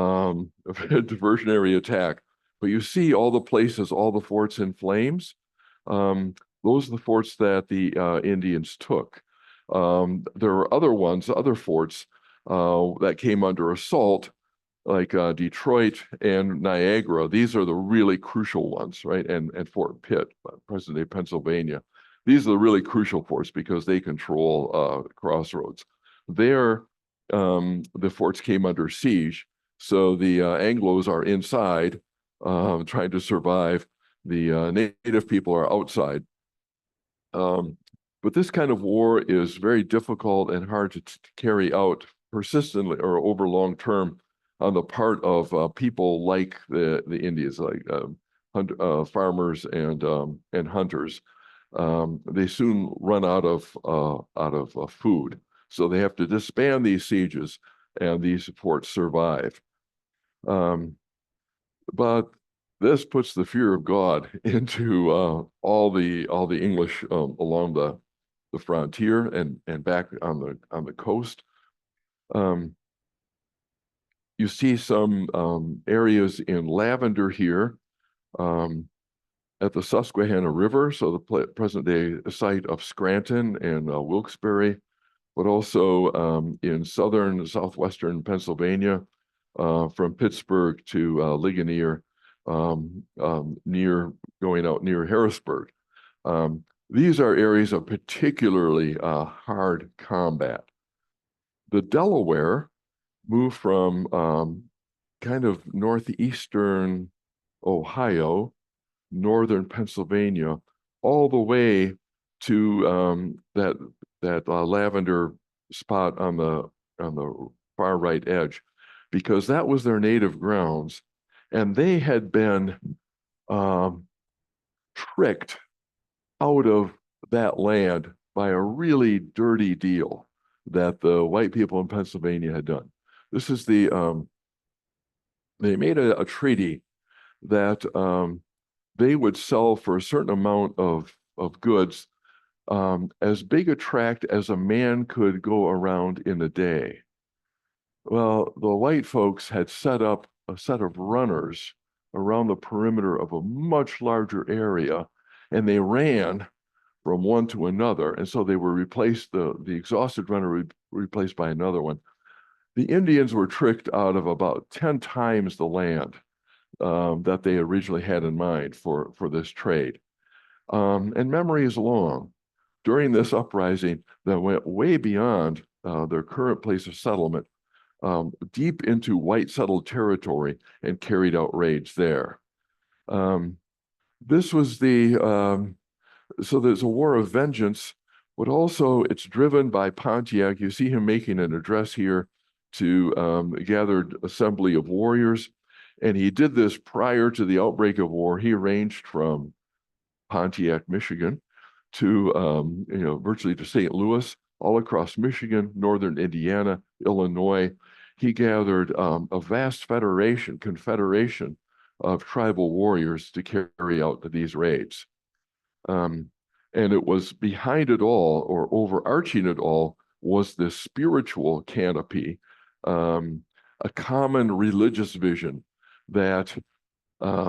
diversionary attack. But you see all the places, all the forts in flames. Those are the forts that the Indians took. There were other forts that came under assault, like Detroit and Niagara. These are the really crucial ones, right? And Fort Pitt, present-day Pennsylvania. These are the really crucial forts because they control crossroads. There, the forts came under siege, so the Anglos are inside, trying to survive. The native people are outside. But this kind of war is very difficult and hard to carry out persistently or over long term on the part of people like the Indians, like farmers and hunters. They soon run out of food, so they have to disband these sieges, and these forts survive. But this puts the fear of God into all the English along the frontier and back on the coast. You see some areas in lavender here at the Susquehanna River, so the present-day site of Scranton and Wilkes-Barre, but also in southwestern Pennsylvania, from Pittsburgh to Ligonier, going out near Harrisburg. These are areas of particularly hard combat. The Delaware moved from kind of northeastern Ohio, northern Pennsylvania, all the way to that lavender spot on the far right edge, because that was their native grounds, and they had been tricked out of that land by a really dirty deal that the white people in Pennsylvania had done. This is they made a treaty that they would sell for a certain amount of goods, as big a tract as a man could go around in a day. Well, the white folks had set up a set of runners around the perimeter of a much larger area, and they ran from one to another, and so they were replaced. The exhausted runner replaced by another one. The Indians were tricked out of about 10 times the land that they originally had in mind for this trade. And memory is long. During this uprising that went way beyond their current place of settlement, deep into white settled territory, and carried out raids there. This was so there's a war of vengeance, but also it's driven by Pontiac. You see him making an address here to a gathered assembly of warriors. And he did this prior to the outbreak of war. He ranged from Pontiac, Michigan, to virtually to St. Louis, all across Michigan, northern Indiana, Illinois. He gathered a vast confederation of tribal warriors to carry out these raids. And it was behind it all, or overarching it all, was this spiritual canopy, a common religious vision that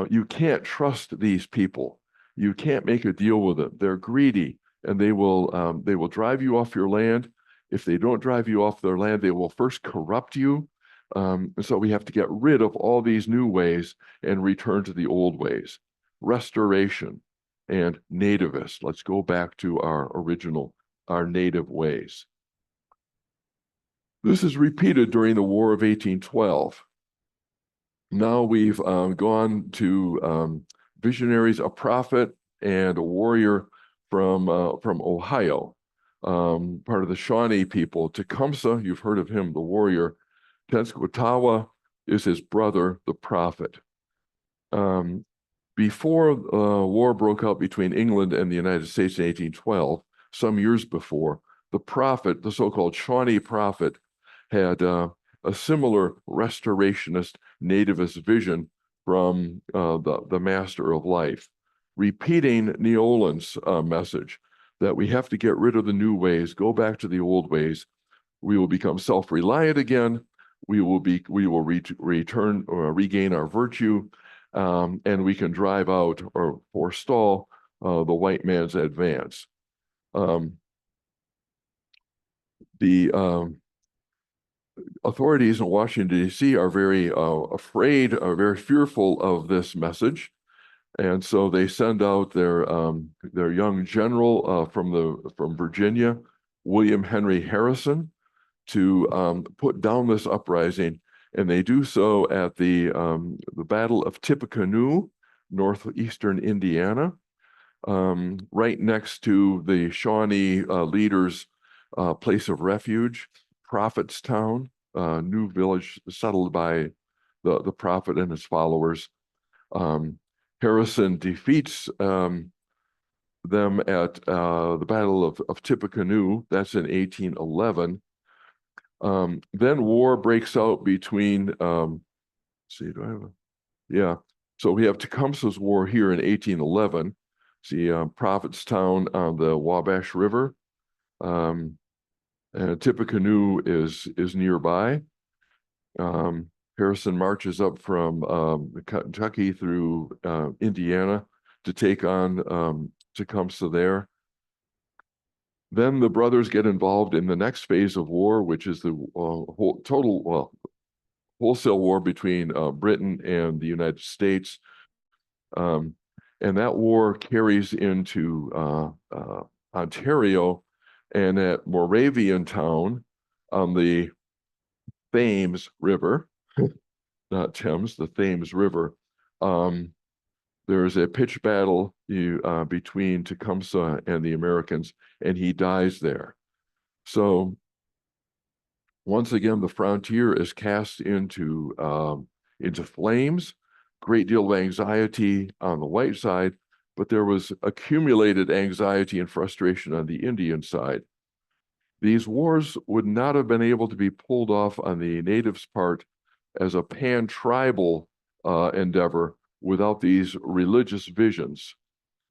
you can't trust these people. You can't make a deal with them. They're greedy, and they will drive you off your land If they don't drive you off their land, they will first corrupt you. And so we have to get rid of all these new ways and return to the old ways. Restoration and nativist. Let's go back to our original, our native ways. This is repeated during the War of 1812. Now we've gone to visionaries, a prophet and a warrior from Ohio, part of the Shawnee people. Tecumseh, you've heard of him, the warrior. Tenskwatawa is his brother, the prophet. Before war broke out between England and the United States in 1812, some years before, the prophet, the so-called Shawnee prophet, had a similar restorationist nativist vision from the master of life, repeating Neolan's message that we have to get rid of the new ways, go back to the old ways. We will become self-reliant again. We will return or regain our virtue, and we can drive out or forestall the white man's advance. The authorities in Washington, D.C. are very afraid, are very fearful of this message. And so they send out their young general from Virginia, William Henry Harrison, to put down this uprising. And they do so at the Battle of Tippecanoe, northeastern Indiana, right next to the Shawnee leaders' place of refuge, Prophetstown, new village settled by the prophet and his followers. Harrison defeats them at the Battle of Tippecanoe. That's in 1811. Then war breaks out between, see, do I have a, yeah. So we have Tecumseh's War here in 1811. See, Prophetstown on the Wabash River. Tippecanoe is nearby. Harrison marches up from Kentucky through Indiana to take on Tecumseh there. Then the brothers get involved in the next phase of war, which is the wholesale war between Britain and the United States. And that war carries into Ontario, and at Moravian Town on the Thames River, not Thames, the Thames River, there's a pitched battle between Tecumseh and the Americans, and he dies there. So once again, the frontier is cast into flames, great deal of anxiety on the white side, but there was accumulated anxiety and frustration on the Indian side. These wars would not have been able to be pulled off on the natives' part as a pan-tribal endeavor without these religious visions,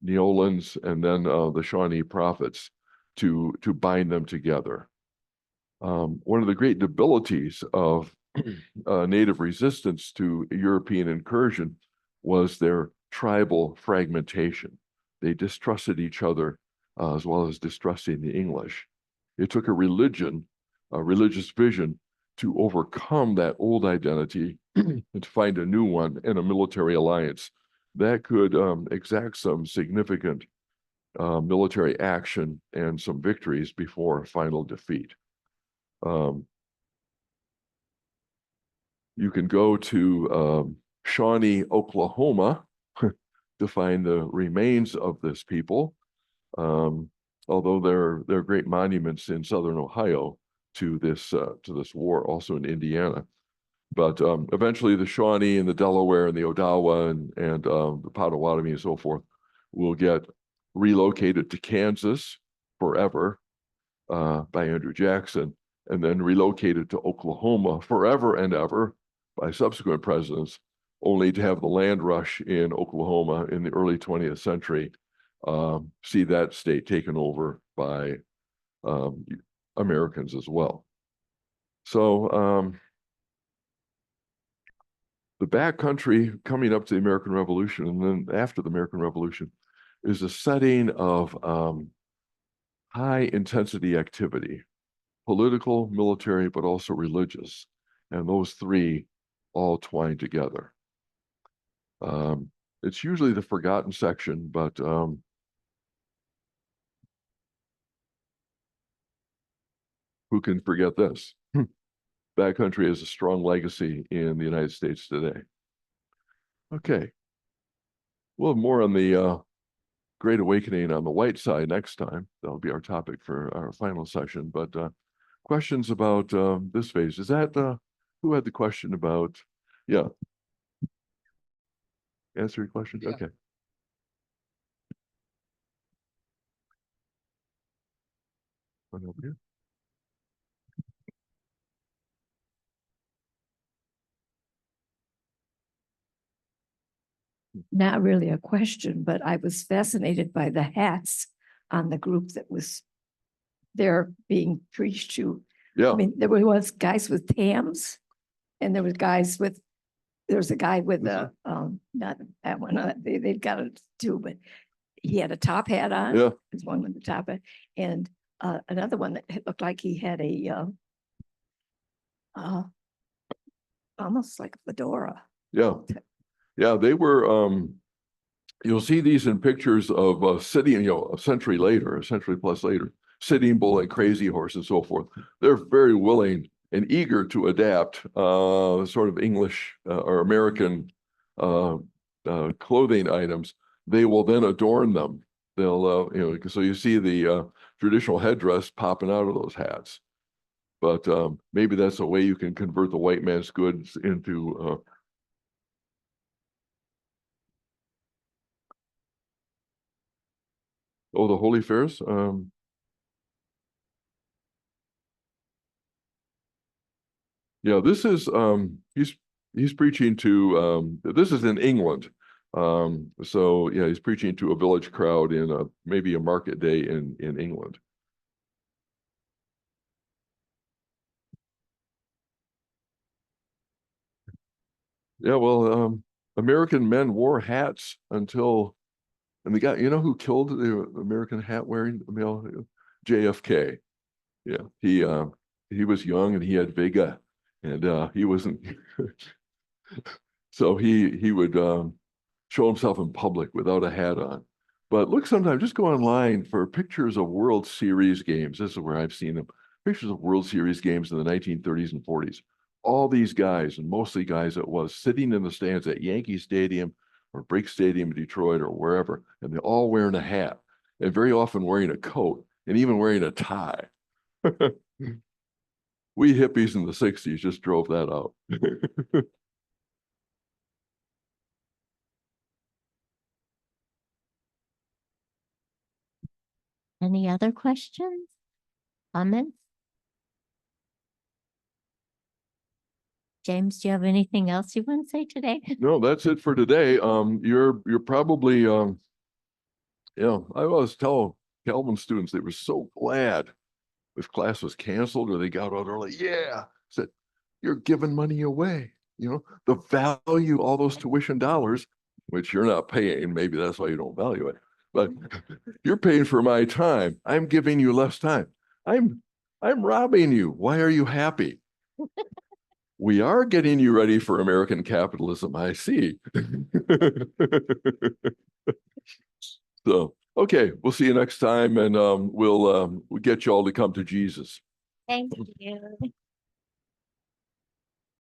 Neolans and then the Shawnee prophets, to bind them together. One of the great debilities of native resistance to European incursion was their tribal fragmentation. They distrusted each other as well as distrusting the English. It took a religious vision to overcome that old identity and to find a new one in a military alliance that could exact some significant military action and some victories before final defeat. You can go to Shawnee, Oklahoma, to find the remains of this people, although there are great monuments in southern Ohio to this war, also in Indiana. But eventually the Shawnee and the Delaware and the Odawa and the Potawatomi and so forth will get relocated to Kansas forever by Andrew Jackson, and then relocated to Oklahoma forever and ever by subsequent presidents, only to have the land rush in Oklahoma in the early 20th century see that state taken over by Americans as well. So the backcountry coming up to the American Revolution and then after the American Revolution is a setting of high intensity activity. political, military, but also religious. And those three all twine together. It's usually the forgotten section, but who can forget this? Backcountry has a strong legacy in the United States today. Okay. We'll have more on the Great Awakening on the white side next time. That'll be our topic for our final session. But questions about this phase? Is that who had the question about? Yeah. Answer your question? Yeah. Okay. One over here. Not really a question, but I was fascinated by the hats on the group that was there being preached to. Yeah. I mean, there was guys with tams and there was guys with, there's a guy with a, not that one, they've got it too, but he had a top hat on. Yeah. There's one with the top hat and another one that looked like he had a almost like a fedora. Yeah. Yeah, they were, you'll see these in pictures of sitting, a century later, a century plus later, Sitting Bull and Crazy Horse and so forth. They're very willing and eager to adapt sort of English or American clothing items. They will then adorn them. They'll, so you see the traditional headdress popping out of those hats. But maybe that's a way you can convert the white man's goods into oh, the Holy Fairs. Yeah, this is he's preaching to this is in England. So yeah, he's preaching to a village crowd in maybe a market day in England. Yeah, well, American men wore hats until, and the guy, you know who killed the American hat wearing male? JFK. Yeah, he was young and he had Vega, and he wasn't. So he would show himself in public without a hat on. But look, sometimes just go online for pictures of World Series games. This is where I've seen them. Pictures of World Series games in the 1930s and 40s. All these guys, and mostly guys it was, sitting in the stands at Yankee Stadium or Brake Stadium in Detroit or wherever, and they're all wearing a hat, and very often wearing a coat, and even wearing a tie. We hippies in the 60s just drove that out. Any other questions? Comments? James, do you have anything else you want to say today? No, that's it for today. You're probably I always tell Calvin students they were so glad if class was canceled or they got out early. Yeah, said you're giving money away. The value, all those tuition dollars, which you're not paying. Maybe that's why you don't value it. But you're paying for my time. I'm giving you less time. I'm robbing you. Why are you happy? We are getting you ready for American capitalism, I see. So, okay, we'll see you next time, and we'll get you all to come to Jesus. Thank you.